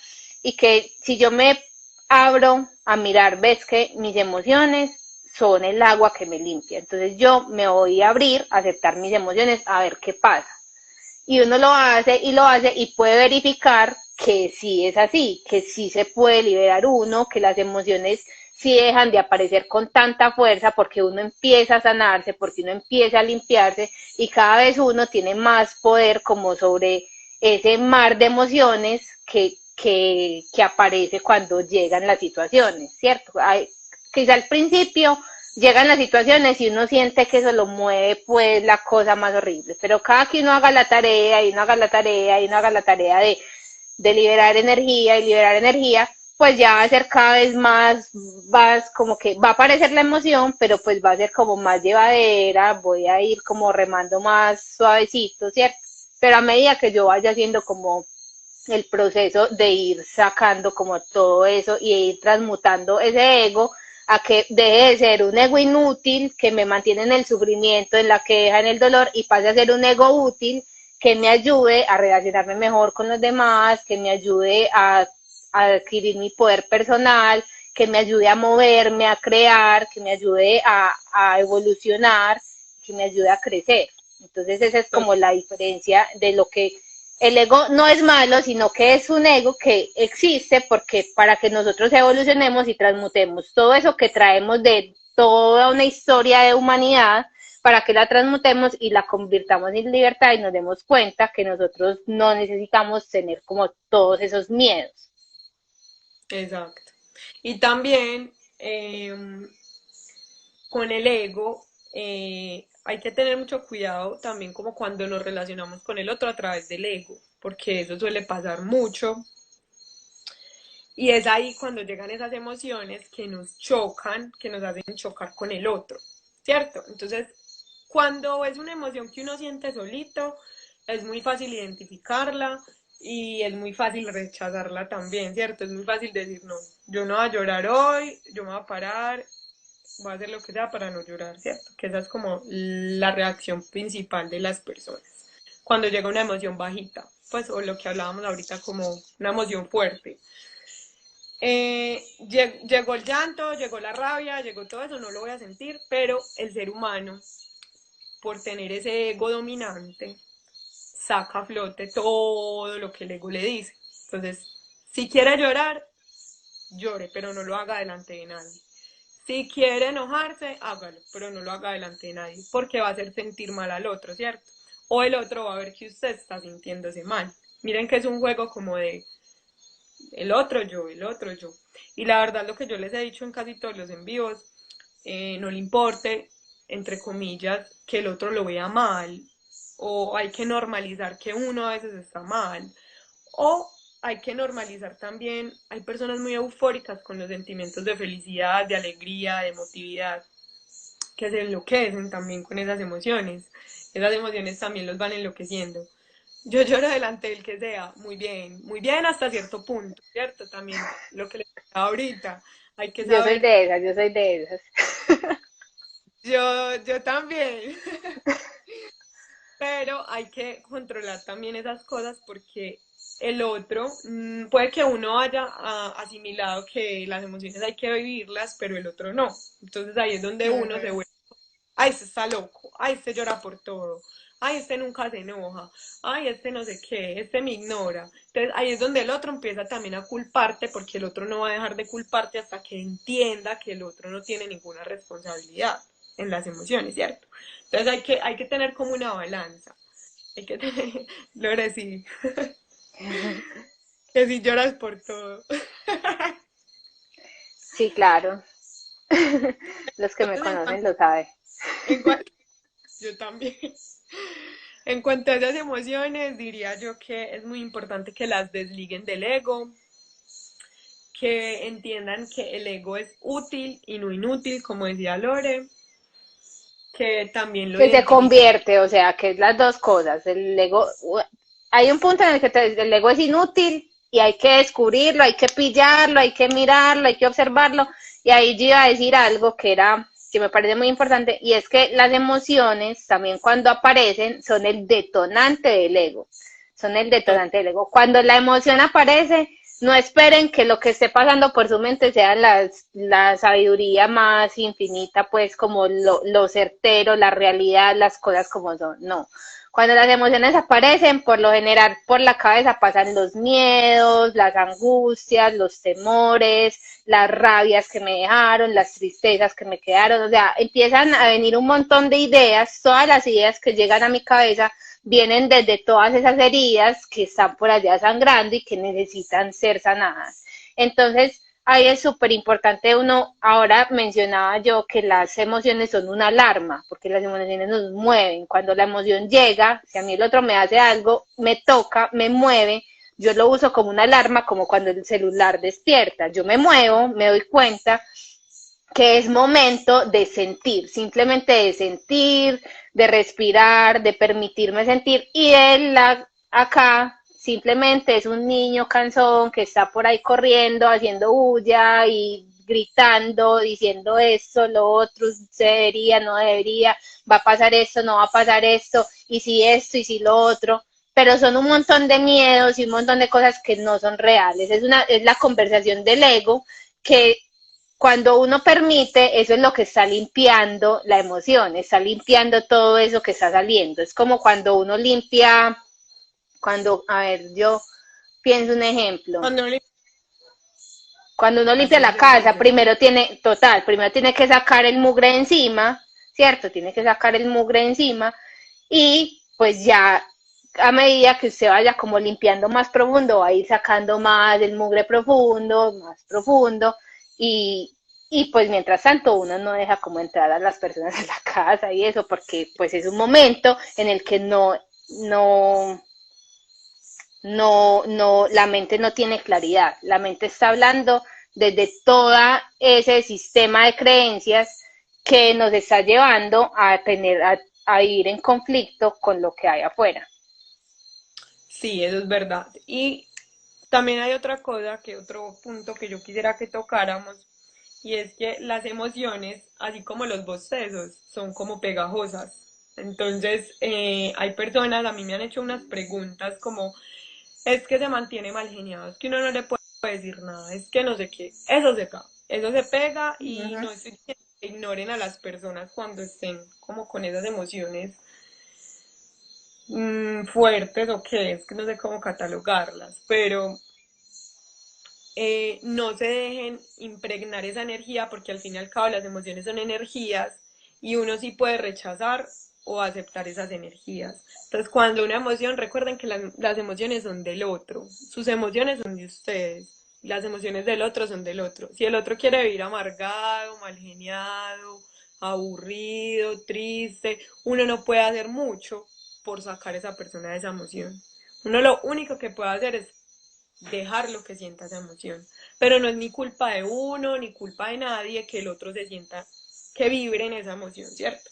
y que si yo me abro a mirar, ves que mis emociones son el agua que me limpia, entonces yo me voy a abrir a aceptar mis emociones, a ver qué pasa y uno lo hace y puede verificar que sí es así, que sí se puede liberar uno, que las emociones sí dejan de aparecer con tanta fuerza porque uno empieza a sanarse, porque uno empieza a limpiarse y cada vez uno tiene más poder como sobre ese mar de emociones que aparece cuando llegan las situaciones, ¿cierto? Quizá al principio llegan las situaciones y uno siente que eso lo mueve pues la cosa más horrible, pero cada que uno haga la tarea y uno haga la tarea y uno haga la tarea de liberar energía, pues ya va a ser cada vez más como que va a aparecer la emoción, pero pues va a ser como más llevadera, voy a ir como remando más suavecito, ¿cierto? Pero a medida que yo vaya haciendo como el proceso de ir sacando como todo eso y ir transmutando ese ego a que deje de ser un ego inútil que me mantiene en el sufrimiento, en la queja, en el dolor y pase a ser un ego útil que me ayude a relacionarme mejor con los demás, que me ayude a adquirir mi poder personal, que me ayude a moverme, a crear, que me ayude a evolucionar, que me ayude a crecer. Entonces esa es como la diferencia de lo que el ego no es malo, sino que es un ego que existe porque para que nosotros evolucionemos y transmutemos todo eso que traemos de toda una historia de humanidad, para que la transmutemos y la convirtamos en libertad y nos demos cuenta que nosotros no necesitamos tener como todos esos miedos. Exacto. Y también con el ego hay que tener mucho cuidado también como cuando nos relacionamos con el otro a través del ego, porque eso suele pasar mucho. Y es ahí cuando llegan esas emociones que nos chocan, que nos hacen chocar con el otro, ¿cierto? Entonces, cuando es una emoción que uno siente solito, es muy fácil identificarla y es muy fácil rechazarla también, ¿cierto? Es muy fácil decir, no, yo no voy a llorar hoy, yo me voy a parar, voy a hacer lo que sea para no llorar, ¿cierto? Que esa es como la reacción principal de las personas cuando llega una emoción bajita, pues, o lo que hablábamos ahorita como una emoción fuerte. Llegó el llanto, llegó la rabia, llegó todo eso, no lo voy a sentir, pero el ser humano, por tener ese ego dominante, saca a flote todo lo que el ego le dice. Entonces, si quiere llorar, llore, pero no lo haga delante de nadie. Si quiere enojarse, hágalo, pero no lo haga delante de nadie, porque va a hacer sentir mal al otro, ¿cierto? O el otro va a ver que usted está sintiéndose mal. Miren que es un juego como de el otro yo, el otro yo. Y la verdad lo que yo les he dicho en casi todos los envíos, no le importe, entre comillas, que el otro lo vea mal, o hay que normalizar que uno a veces está mal, o hay que normalizar también, hay personas muy eufóricas con los sentimientos de felicidad, de alegría, de emotividad, que se enloquecen también con esas emociones. Esas emociones también los van enloqueciendo. Yo lloro delante del que sea, muy bien hasta cierto punto, ¿cierto? También lo que le contaba ahorita, hay que Yo soy saber, de esas, yo soy de esas. yo también, pero hay que controlar también esas cosas porque el otro, puede que uno haya asimilado que las emociones hay que vivirlas, pero el otro no. Entonces ahí es donde uno se Ujú. vuelve, ay, este está loco, ay, este llora por todo, ay, este nunca se enoja, ay, este no sé qué, este me ignora. Entonces ahí es donde el otro empieza también a culparte porque el otro no va a dejar de culparte hasta que entienda que el otro no tiene ninguna responsabilidad en las emociones, ¿cierto? Entonces hay que tener como una balanza. Hay que tener, Lore, sí, que si lloras por todo. Sí, claro. Los que me Entonces, conocen lo saben. en cuanto, yo también. En cuanto a esas emociones, diría yo que es muy importante que las desliguen del ego, que entiendan que el ego es útil y no inútil, como decía Lore, que también lo Que se identifiquen. convierte, o sea, que es las dos cosas. El ego, hay un punto en el que el ego es inútil y hay que descubrirlo, hay que pillarlo, hay que mirarlo, hay que observarlo. Y ahí yo iba a decir algo que era, que me parece muy importante, y es que las emociones, también cuando aparecen, son el detonante del ego. Son el detonante del ego. Cuando la emoción aparece, no esperen que lo que esté pasando por su mente sea la sabiduría más infinita, pues como lo certero, la realidad, las cosas como son. No. Cuando las emociones aparecen, por lo general por la cabeza pasan los miedos, las angustias, los temores, las rabias que me dejaron, las tristezas que me quedaron. O sea, empiezan a venir un montón de ideas, todas las ideas que llegan a mi cabeza vienen desde todas esas heridas que están por allá sangrando y que necesitan ser sanadas. Entonces, ahí es súper importante uno, ahora mencionaba yo que las emociones son una alarma, porque las emociones nos mueven. Cuando la emoción llega, si a mí el otro me hace algo, me toca, me mueve, yo lo uso como una alarma, como cuando el celular despierta. Yo me muevo, me doy cuenta que es momento de sentir, simplemente de sentir, de respirar, de permitirme sentir. Y él acá simplemente es un niño cansón que está por ahí corriendo, haciendo bulla y gritando, diciendo esto, lo otro, se debería, no debería, va a pasar esto, no va a pasar esto, y si esto, y si lo otro. Pero son un montón de miedos y un montón de cosas que no son reales. Es la conversación del ego que cuando uno permite, eso es lo que está limpiando la emoción, está limpiando todo eso que está saliendo. Es como cuando uno limpia, a ver, yo pienso un ejemplo. Cuando le Cuando uno limpia así la yo casa, pienso. primero tiene que sacar el mugre encima, ¿cierto? Tiene que sacar el mugre encima y pues ya a medida que usted vaya como limpiando más profundo, va a ir sacando más del mugre profundo, más profundo y, y pues mientras tanto uno no deja como entrar a las personas en la casa y eso porque pues es un momento en el que no, la mente no tiene claridad, la mente está hablando desde todo ese sistema de creencias que nos está llevando a tener, a vivir en conflicto con lo que hay afuera. Sí, eso es verdad. Y también hay otra cosa, que otro punto que yo quisiera que tocáramos, y es que las emociones, así como los bostezos, son como pegajosas. Entonces, hay personas, a mí me han hecho unas preguntas como, es que se mantiene mal geniado, es que uno no le puede decir nada, es que no sé qué, eso se pega y Ujú. no estoy diciendo que ignoren a las personas cuando estén como con esas emociones fuertes o qué, es que no sé cómo catalogarlas, pero no se dejen impregnar esa energía porque al fin y al cabo las emociones son energías y uno sí puede rechazar o aceptar esas energías. Entonces, cuando una emoción, recuerden que las emociones son del otro, sus emociones son de ustedes, las emociones del otro son del otro. Si el otro quiere vivir amargado, mal geniado, aburrido, triste, uno no puede hacer mucho por sacar a esa persona de esa emoción. Uno lo único que puede hacer es dejar lo que sienta esa emoción. Pero no es ni culpa de uno, ni culpa de nadie que el otro se sienta, que vibre en esa emoción, ¿cierto?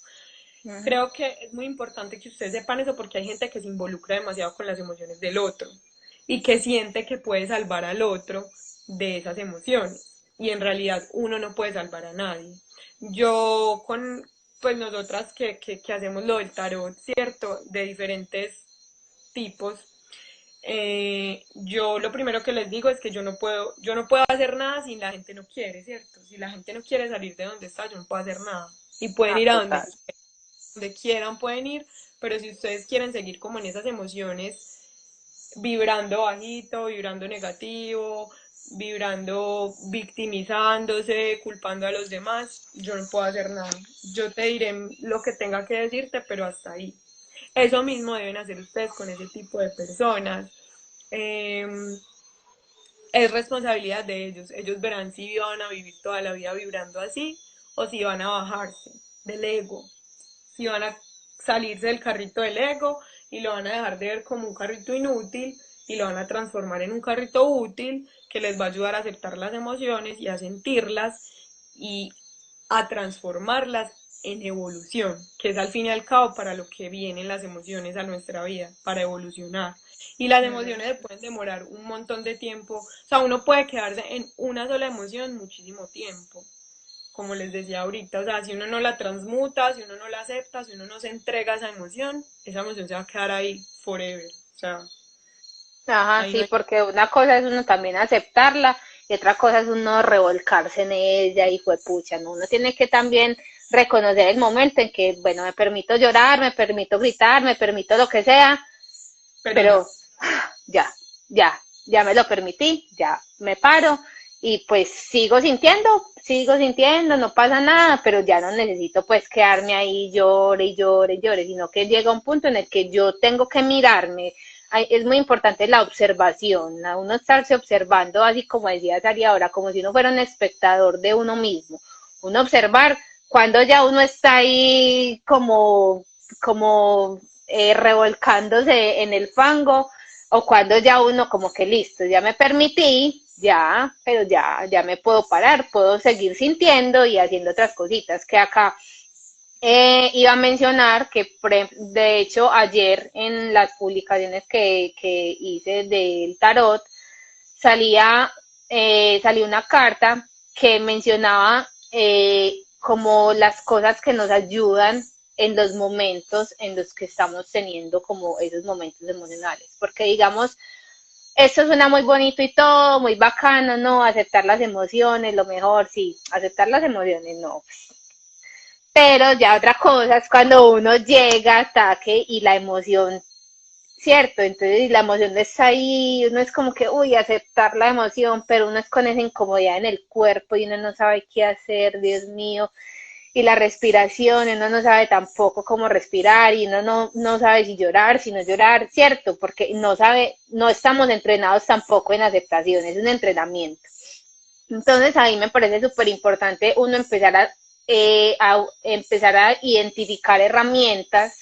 Ujú. Creo que es muy importante que ustedes sepan eso porque hay gente que se involucra demasiado con las emociones del otro y que siente que puede salvar al otro de esas emociones. Y en realidad uno no puede salvar a nadie. Yo con, pues nosotras que hacemos lo del tarot, ¿cierto? De diferentes tipos, yo lo primero que les digo es que yo no puedo hacer nada si la gente no quiere, ¿cierto? Si la gente no quiere salir de donde está, yo no puedo hacer nada. Y pueden Ah, ir a total. donde quieran, pueden ir, pero si ustedes quieren seguir como en esas emociones, vibrando bajito, vibrando negativo, vibrando victimizándose, culpando a los demás, yo no puedo hacer nada. Yo te diré lo que tenga que decirte, pero hasta ahí. Eso mismo deben hacer ustedes con ese tipo de personas. Eh, es responsabilidad de ellos. Ellos verán si van a vivir toda la vida vibrando así o si van a bajarse del ego, si van a salirse del carrito del ego y lo van a dejar de ver como un carrito inútil y lo van a transformar en un carrito útil que les va a ayudar a aceptar las emociones y a sentirlas y a transformarlas en evolución, que es al fin y al cabo para lo que vienen las emociones a nuestra vida, para evolucionar. Y las Ujú. emociones pueden demorar un montón de tiempo, o sea, uno puede quedarse en una sola emoción muchísimo tiempo, como les decía ahorita, o sea, si uno no la transmuta, si uno no la acepta, si uno no se entrega a esa emoción se va a quedar ahí forever, o sea, Ajá, ahí no sí, hay... porque una cosa es uno también aceptarla y otra cosa es uno revolcarse en ella y fue pucha, ¿no? Uno tiene que también reconocer el momento en que, bueno, me permito llorar, me permito gritar, me permito lo que sea, Pero ya, pero ya, ya me lo permití, ya me paro y pues sigo sintiendo, no pasa nada, pero ya no necesito pues quedarme ahí llore y llore y llore, sino que llega un punto en el que yo tengo que mirarme. Es muy importante la observación, a uno estarse observando, así como decía Sari ahora, como si uno fuera un espectador de uno mismo, uno observar cuando ya uno está ahí como revolcándose en el fango o cuando ya uno como que listo, ya me permití, ya, pero ya me puedo parar, puedo seguir sintiendo y haciendo otras cositas que acá iba a mencionar que de hecho ayer en las publicaciones que hice del tarot salió una carta que mencionaba como las cosas que nos ayudan en los momentos en los que estamos teniendo como esos momentos emocionales. Porque digamos, esto suena muy bonito y todo, muy bacano, ¿no? Aceptar las emociones, lo mejor, sí, aceptar las emociones, no. Pero ya otra cosa es cuando uno llega, ataque y la emoción, ¿cierto? Entonces la emoción está ahí, uno es como que, uy, aceptar la emoción, pero uno es con esa incomodidad en el cuerpo y uno no sabe qué hacer, Dios mío, y la respiración, uno no sabe tampoco cómo respirar y uno no sabe si llorar, si no llorar, ¿cierto? Porque no sabe, no estamos entrenados tampoco en aceptación, es un entrenamiento. Entonces ahí me parece súper importante uno empezar a identificar herramientas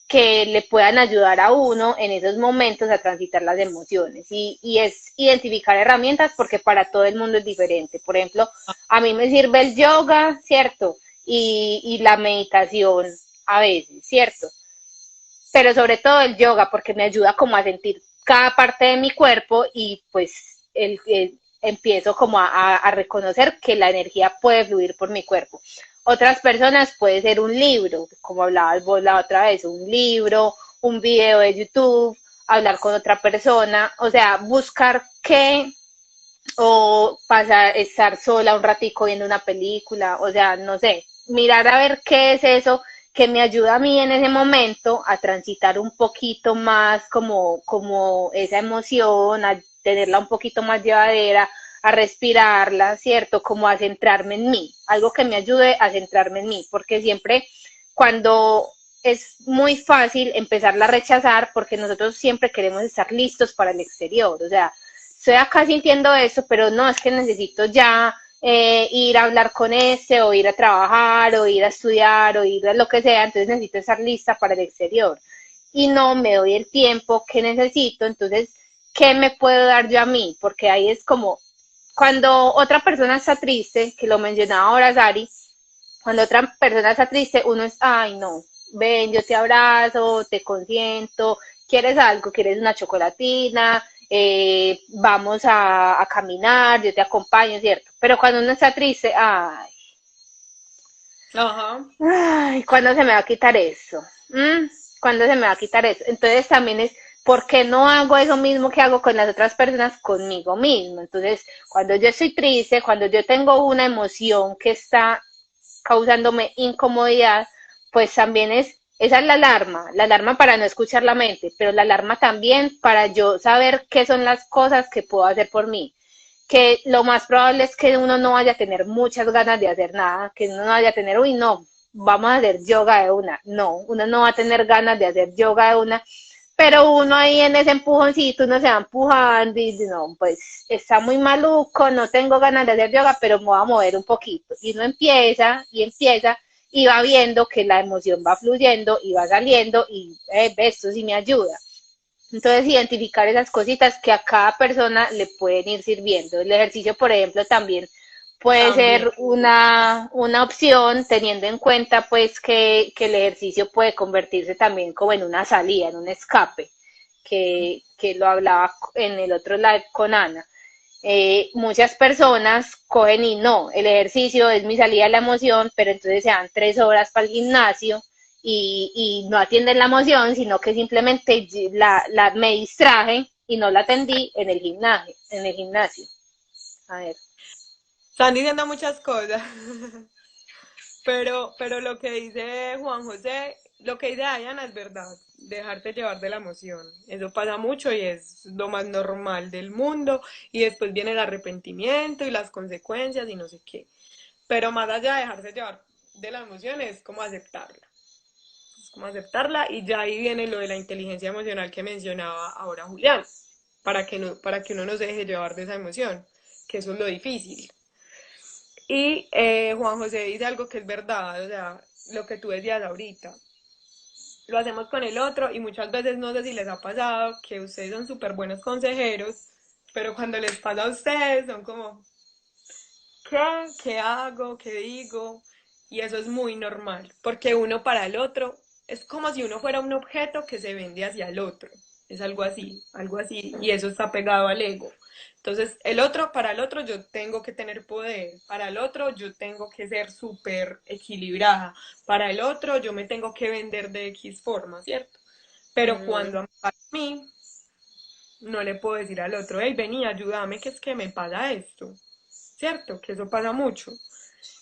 que le puedan ayudar a uno en esos momentos a transitar las emociones. Y es identificar herramientas porque para todo el mundo es diferente. Por ejemplo, a mí me sirve el yoga, ¿cierto? Y la meditación a veces, ¿cierto? Pero sobre todo el yoga porque me ayuda como a sentir cada parte de mi cuerpo y pues empiezo como a reconocer que la energía puede fluir por mi cuerpo. Otras personas puede ser un libro, como hablabas vos la otra vez, un libro, un video de YouTube, hablar con otra persona, o sea, buscar qué o pasar, estar sola un ratico viendo una película, o sea, no sé, mirar a ver qué es eso que me ayuda a mí en ese momento a transitar un poquito más como esa emoción, a tenerla un poquito más llevadera, a respirarla, ¿cierto? Como a centrarme en mí, algo que me ayude a centrarme en mí, porque siempre cuando es muy fácil empezarla a rechazar porque nosotros siempre queremos estar listos para el exterior, o sea, estoy acá sintiendo eso, pero no, es que necesito ya ir a hablar con este, o ir a trabajar, o ir a estudiar, o ir a lo que sea, entonces necesito estar lista para el exterior. Y no me doy el tiempo que necesito, entonces, ¿qué me puedo dar yo a mí? Porque ahí es como, cuando otra persona está triste, que lo mencionaba ahora Sari, cuando otra persona está triste, uno es, ay no, ven, yo te abrazo, te consiento, quieres algo, quieres una chocolatina, vamos a caminar, yo te acompaño, ¿cierto? Pero cuando uno está triste, Ajá. ay, ¿cuándo se me va a quitar eso? ¿Mm? ¿Cuándo se me va a quitar eso? Entonces también es, ¿por qué no hago eso mismo que hago con las otras personas conmigo mismo? Entonces, cuando yo estoy triste, cuando yo tengo una emoción que está causándome incomodidad, pues también esa es la alarma para no escuchar la mente, pero la alarma también para yo saber qué son las cosas que puedo hacer por mí. Que lo más probable es que uno no vaya a tener muchas ganas de hacer nada, que uno no vaya a tener, uy, no, vamos a hacer yoga de una. No, uno no va a tener ganas de hacer yoga de una, pero uno ahí en ese empujoncito, uno se va empujando y dice, no, pues está muy maluco, no tengo ganas de hacer yoga, pero me voy a mover un poquito. Y uno empieza y empieza y va viendo que la emoción va fluyendo y va saliendo y esto sí me ayuda. Entonces, identificar esas cositas que a cada persona le pueden ir sirviendo. El ejercicio, por ejemplo, también puede También. ser una opción, teniendo en cuenta pues que el ejercicio puede convertirse también como en una salida, en un escape, que lo hablaba en el otro live con Ana. Muchas personas cogen y no, el ejercicio es mi salida de la emoción, pero entonces se dan 3 horas para el gimnasio y no atienden la emoción, sino que simplemente me distraje y no la atendí en el gimnasio, en el gimnasio. A ver. Están diciendo muchas cosas. Pero lo que dice Juan José, lo que dice Diana es verdad, dejarte llevar de la emoción. Eso pasa mucho y es lo más normal del mundo. Y después viene el arrepentimiento y las consecuencias y no sé qué. Pero más allá de dejarse llevar de la emoción es como aceptarla. Es como aceptarla y ya ahí viene lo de la inteligencia emocional que mencionaba ahora Julián, para que uno no se deje llevar de esa emoción, que eso es lo difícil. Y Juan José dice algo que es verdad, o sea, lo que tú decías ahorita. Lo hacemos con el otro y muchas veces no sé si les ha pasado que ustedes son súper buenos consejeros, pero cuando les pasa a ustedes son como, ¿qué? ¿Qué hago? ¿Qué digo? Y eso es muy normal, porque uno para el otro es como si uno fuera un objeto que se vende hacia el otro. Es algo así, y eso está pegado al ego. Entonces, para el otro yo tengo que tener poder, para el otro yo tengo que ser súper equilibrada, para el otro yo me tengo que vender de X forma, ¿cierto? Pero Ujú. cuando para mí, no le puedo decir al otro, hey, vení, ayúdame, que es que me pasa esto, ¿cierto? Que eso pasa mucho.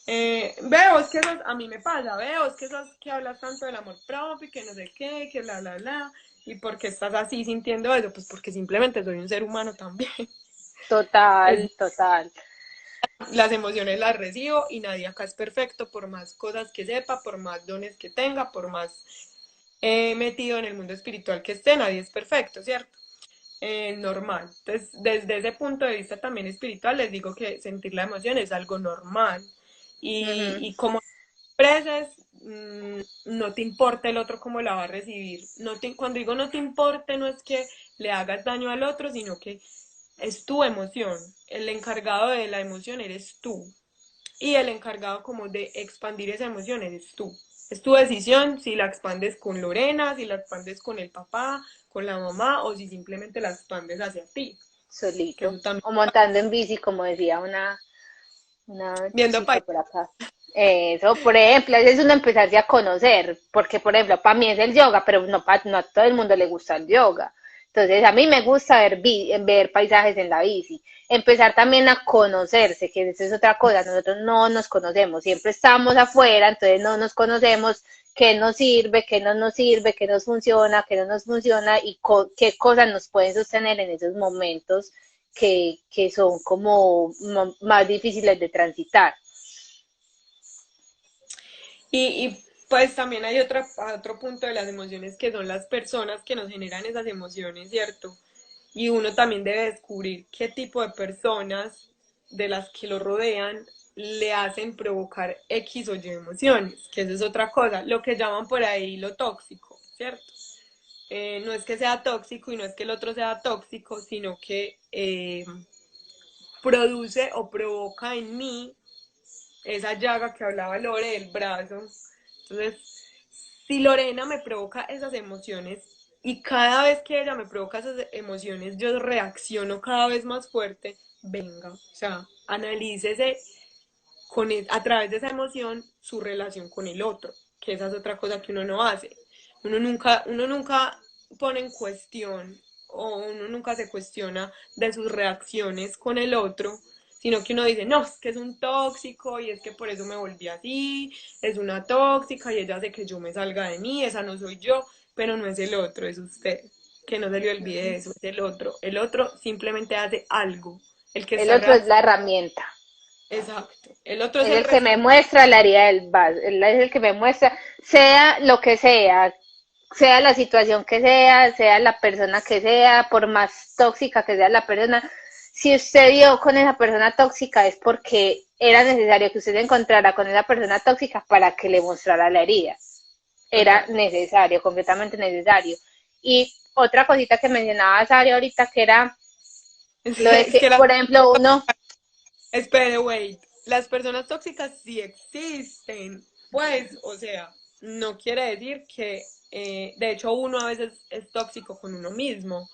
Veo, es que eso a mí me pasa, veo, es que eso que hablas tanto del amor propio y que no sé qué, que bla, bla, bla. ¿Y por qué estás así sintiendo eso? Pues porque simplemente soy un ser humano también. Es, Total, total. las emociones las recibo y nadie acá es perfecto, por más cosas que sepa, por más dones que tenga, por más metido en el mundo espiritual que esté, nadie es perfecto, ¿cierto? Normal. Entonces, desde ese punto de vista también espiritual, les digo que sentir la emoción es algo normal. Ujú. Y como expreses, no te importa el otro cómo la va a recibir. Cuando digo no te importe, no es que le hagas daño al otro, sino que es tu emoción. El encargado de la emoción eres tú. Y el encargado como de expandir esa emoción eres tú. Es tu decisión si la expandes con Lorena, si la expandes con el papá, con la mamá o si simplemente la expandes hacia ti. Que solito, eso también. o montando en bici, como decía una Viendo chica por acá. Eso, por ejemplo, es uno empezarse a conocer, porque por ejemplo, para mí es el yoga, pero no a todo el mundo le gusta el yoga. Entonces, a mí me gusta ver paisajes en la bici. Empezar también a conocerse, que eso es otra cosa. Nosotros no nos conocemos, siempre estamos afuera, entonces no nos conocemos qué nos sirve, qué no nos sirve, qué nos funciona, qué no nos funciona y qué cosas nos pueden sostener en esos momentos que son como más difíciles de transitar. Pues también hay otro punto de las emociones que son las personas que nos generan esas emociones, ¿cierto? Y uno también debe descubrir qué tipo de personas de las que lo rodean le hacen provocar X o Y emociones, que eso es otra cosa, lo que llaman por ahí lo tóxico, ¿cierto? No es que sea tóxico y no es que el otro sea tóxico, sino que produce o provoca en mí esa llaga que hablaba Lore del brazo. Entonces, si Lorena me provoca esas emociones y cada vez que ella me provoca esas emociones yo reacciono cada vez más fuerte, venga, o sea, analícese a través de esa emoción su relación con el otro, que esa es otra cosa que uno no hace. Uno nunca pone en cuestión o uno nunca se cuestiona de sus reacciones con el otro, sino que uno dice, no, es que es un tóxico y es que por eso me volví así, es una tóxica y ella hace que yo me salga de mí, esa no soy yo, pero no es el otro, es usted. Que no se le olvide eso, es el otro. El otro simplemente hace algo. El que El está otro es reaccionando. la herramienta. Exacto. El otro es Es el el que resto. me muestra la herida del vaso, es el que me muestra, sea lo que sea la situación que sea la persona que sea, por más tóxica que sea la persona, si usted dio con esa persona tóxica es porque era necesario que usted se encontrara con esa persona tóxica para que le mostrara la herida. Era Total. necesario, completamente necesario. Y otra cosita que mencionaba Sari ahorita, que era lo de Es que, que las por ejemplo, uno, espere, wait. Las personas tóxicas sí existen. Pues, o sea, no quiere decir que, de hecho, uno a veces es tóxico con uno mismo.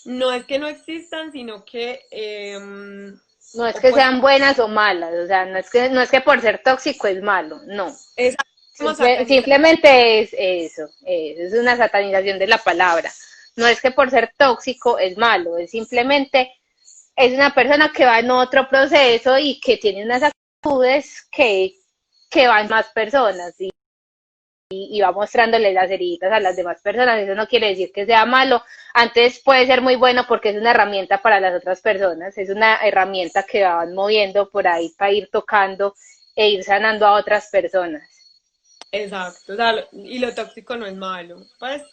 No es que no existan, sino que, no es o que pues, sean buenas o malas, o sea, no es que por ser tóxico es malo, no. esa como satanizar. Simplemente es eso, es una satanización de la palabra. No es que por ser tóxico es malo, es simplemente es una persona que va en otro proceso y que tiene unas actitudes que van más personas y va mostrándole las heridas a las demás personas. Eso no quiere decir que sea malo. Antes puede ser muy bueno porque es una herramienta para las otras personas, es una herramienta que van moviendo por ahí para ir tocando e ir sanando a otras personas. Exacto, o sea, y lo tóxico no es malo, pues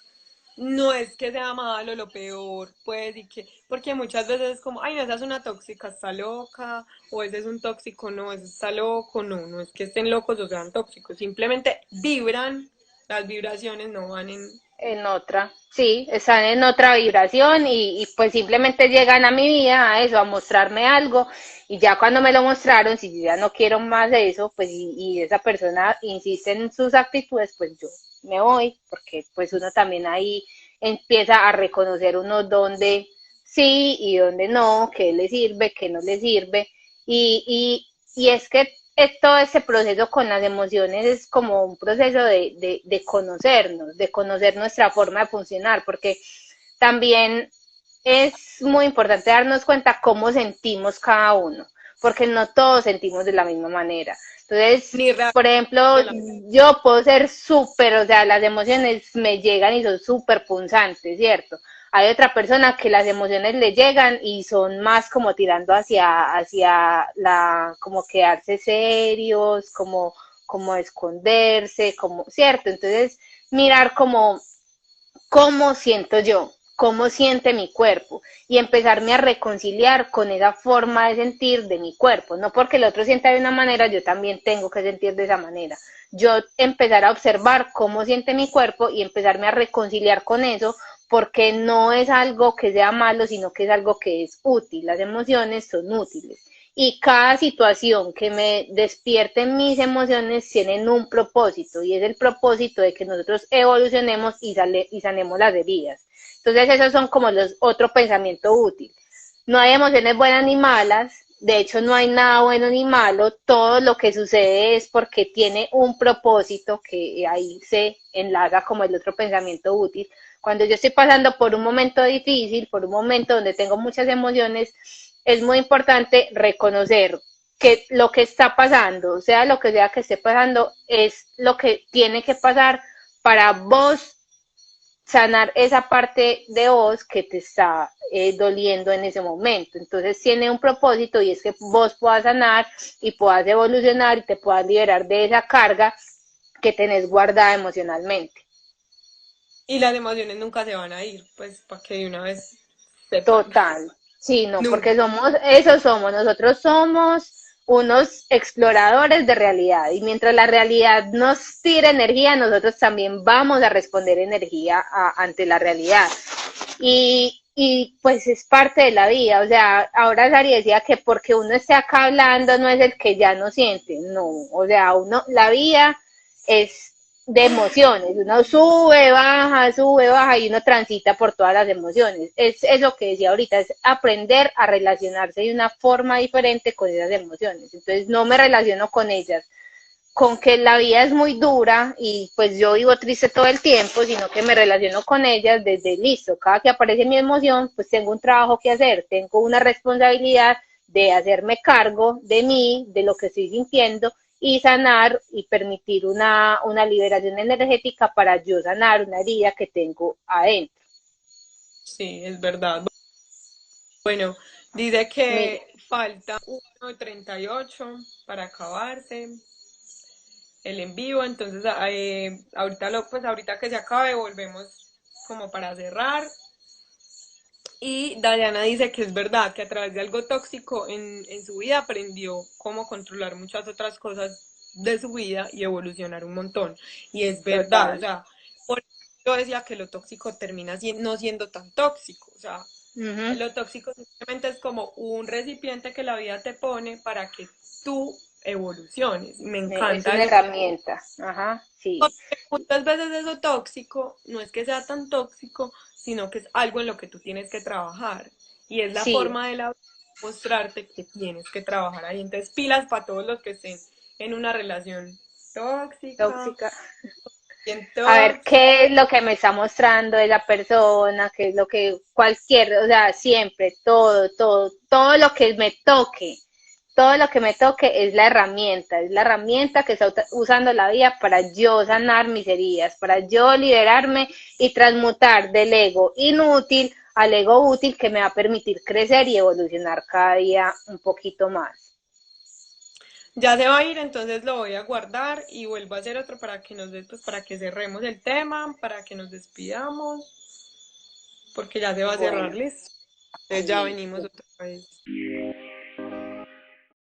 no es que sea malo, lo peor, pues, y que, porque muchas veces es como, ay, no, esa es una tóxica, está loca, o ese es un tóxico, no, ese está loco, no, no es que estén locos o sean tóxicos, simplemente vibran, las vibraciones no van en, En otra, sí, están en otra vibración y pues simplemente llegan a mi vida a eso, a mostrarme algo y ya cuando me lo mostraron, si yo ya no quiero más de eso, pues y esa persona insiste en sus actitudes, pues yo me voy, porque pues uno también ahí empieza a reconocer uno dónde sí y dónde no, qué le sirve, qué no le sirve y es que todo ese proceso con las emociones es como un proceso de conocernos, de conocer nuestra forma de funcionar, porque también es muy importante darnos cuenta cómo sentimos cada uno, porque no todos sentimos de la misma manera. Entonces, ni reacción por ejemplo, de la... yo puedo ser súper, o sea, las emociones me llegan y son súper punzantes, ¿cierto? Hay otra persona que las emociones le llegan y son más como tirando hacia como quedarse serios, como esconderse, como, ¿cierto? Entonces, mirar cómo siento yo, cómo siente mi cuerpo y empezarme a reconciliar con esa forma de sentir de mi cuerpo. No porque el otro sienta de una manera, yo también tengo que sentir de esa manera. Yo empezar a observar cómo siente mi cuerpo y empezarme a reconciliar con eso porque no es algo que sea malo, sino que es algo que es útil. Las emociones son útiles. y cada situación que me despierte en mis emociones tienen un propósito y es el propósito de que nosotros evolucionemos y sanemos las heridas. Entonces esos son como los otro pensamiento útil. No hay emociones buenas ni malas, de hecho no hay nada bueno ni malo, todo lo que sucede es porque tiene un propósito que ahí se enlaza como el otro pensamiento útil. Cuando yo estoy pasando por un momento difícil, por un momento donde tengo muchas emociones, es muy importante reconocer que lo que está pasando, sea lo que sea que esté pasando, es lo que tiene que pasar para vos sanar esa parte de vos que te está doliendo en ese momento. Entonces tiene un propósito y es que vos puedas sanar y puedas evolucionar y te puedas liberar de esa carga que tenés guardada emocionalmente. Y las emociones nunca se van a ir, pues para que de una vez sepan. Total. Sí, no, Nunca. porque eso somos, nosotros somos unos exploradores de realidad y mientras la realidad nos tira energía, nosotros también vamos a responder energía ante la realidad. Y pues es parte de la vida, o sea, ahora Sari decía que porque uno esté acá hablando no es el que ya no siente, no, o sea, la vida es de emociones, uno sube, baja y uno transita por todas las emociones. Es eso que decía ahorita, es aprender a relacionarse de una forma diferente con esas emociones. Entonces no me relaciono con ellas con que la vida es muy dura y pues yo vivo triste todo el tiempo, sino que me relaciono con ellas desde listo. Cada que aparece mi emoción, pues tengo un trabajo que hacer, tengo una responsabilidad de hacerme cargo de mí, de lo que estoy sintiendo y sanar y permitir una liberación energética para yo sanar una herida que tengo adentro. Sí, es verdad. Bueno, dice Mira, que falta 1:38 para acabarse el en vivo, entonces ahorita pues ahorita que se acabe volvemos como para cerrar. Y Dayana dice que es verdad que a través de algo tóxico en su vida aprendió cómo controlar muchas otras cosas de su vida y evolucionar un montón. Y es verdad, o total. sea, por eso yo decía que lo tóxico termina no siendo tan tóxico, o sea, Ujú. lo tóxico simplemente es como un recipiente que la vida te pone para que tú evoluciones. Me Es encanta una eso que herramienta. Ajá, sí, porque muchas veces eso tóxico no es que sea tan tóxico, sino que es algo en lo que tú tienes que trabajar. Y es la sí, forma de mostrarte que tienes que trabajar ahí. Entonces, pilas para todos los que estén en una relación tóxica, tóxica. bien A ver tóxica. qué es lo que me está mostrando esa persona, qué es lo que cualquier, o sea, siempre, todo lo que me toque, todo lo que me toque es la herramienta que está usando la vida para yo sanar mis heridas, para yo liberarme y transmutar del ego inútil al ego útil que me va a permitir crecer y evolucionar cada día un poquito más. Ya se va a ir, entonces lo voy a guardar y vuelvo a hacer otro para que pues, para que cerremos el tema, para que nos despidamos, porque ya se va a cerrar, Bueno, listo. Entonces ya venimos listo. otra vez.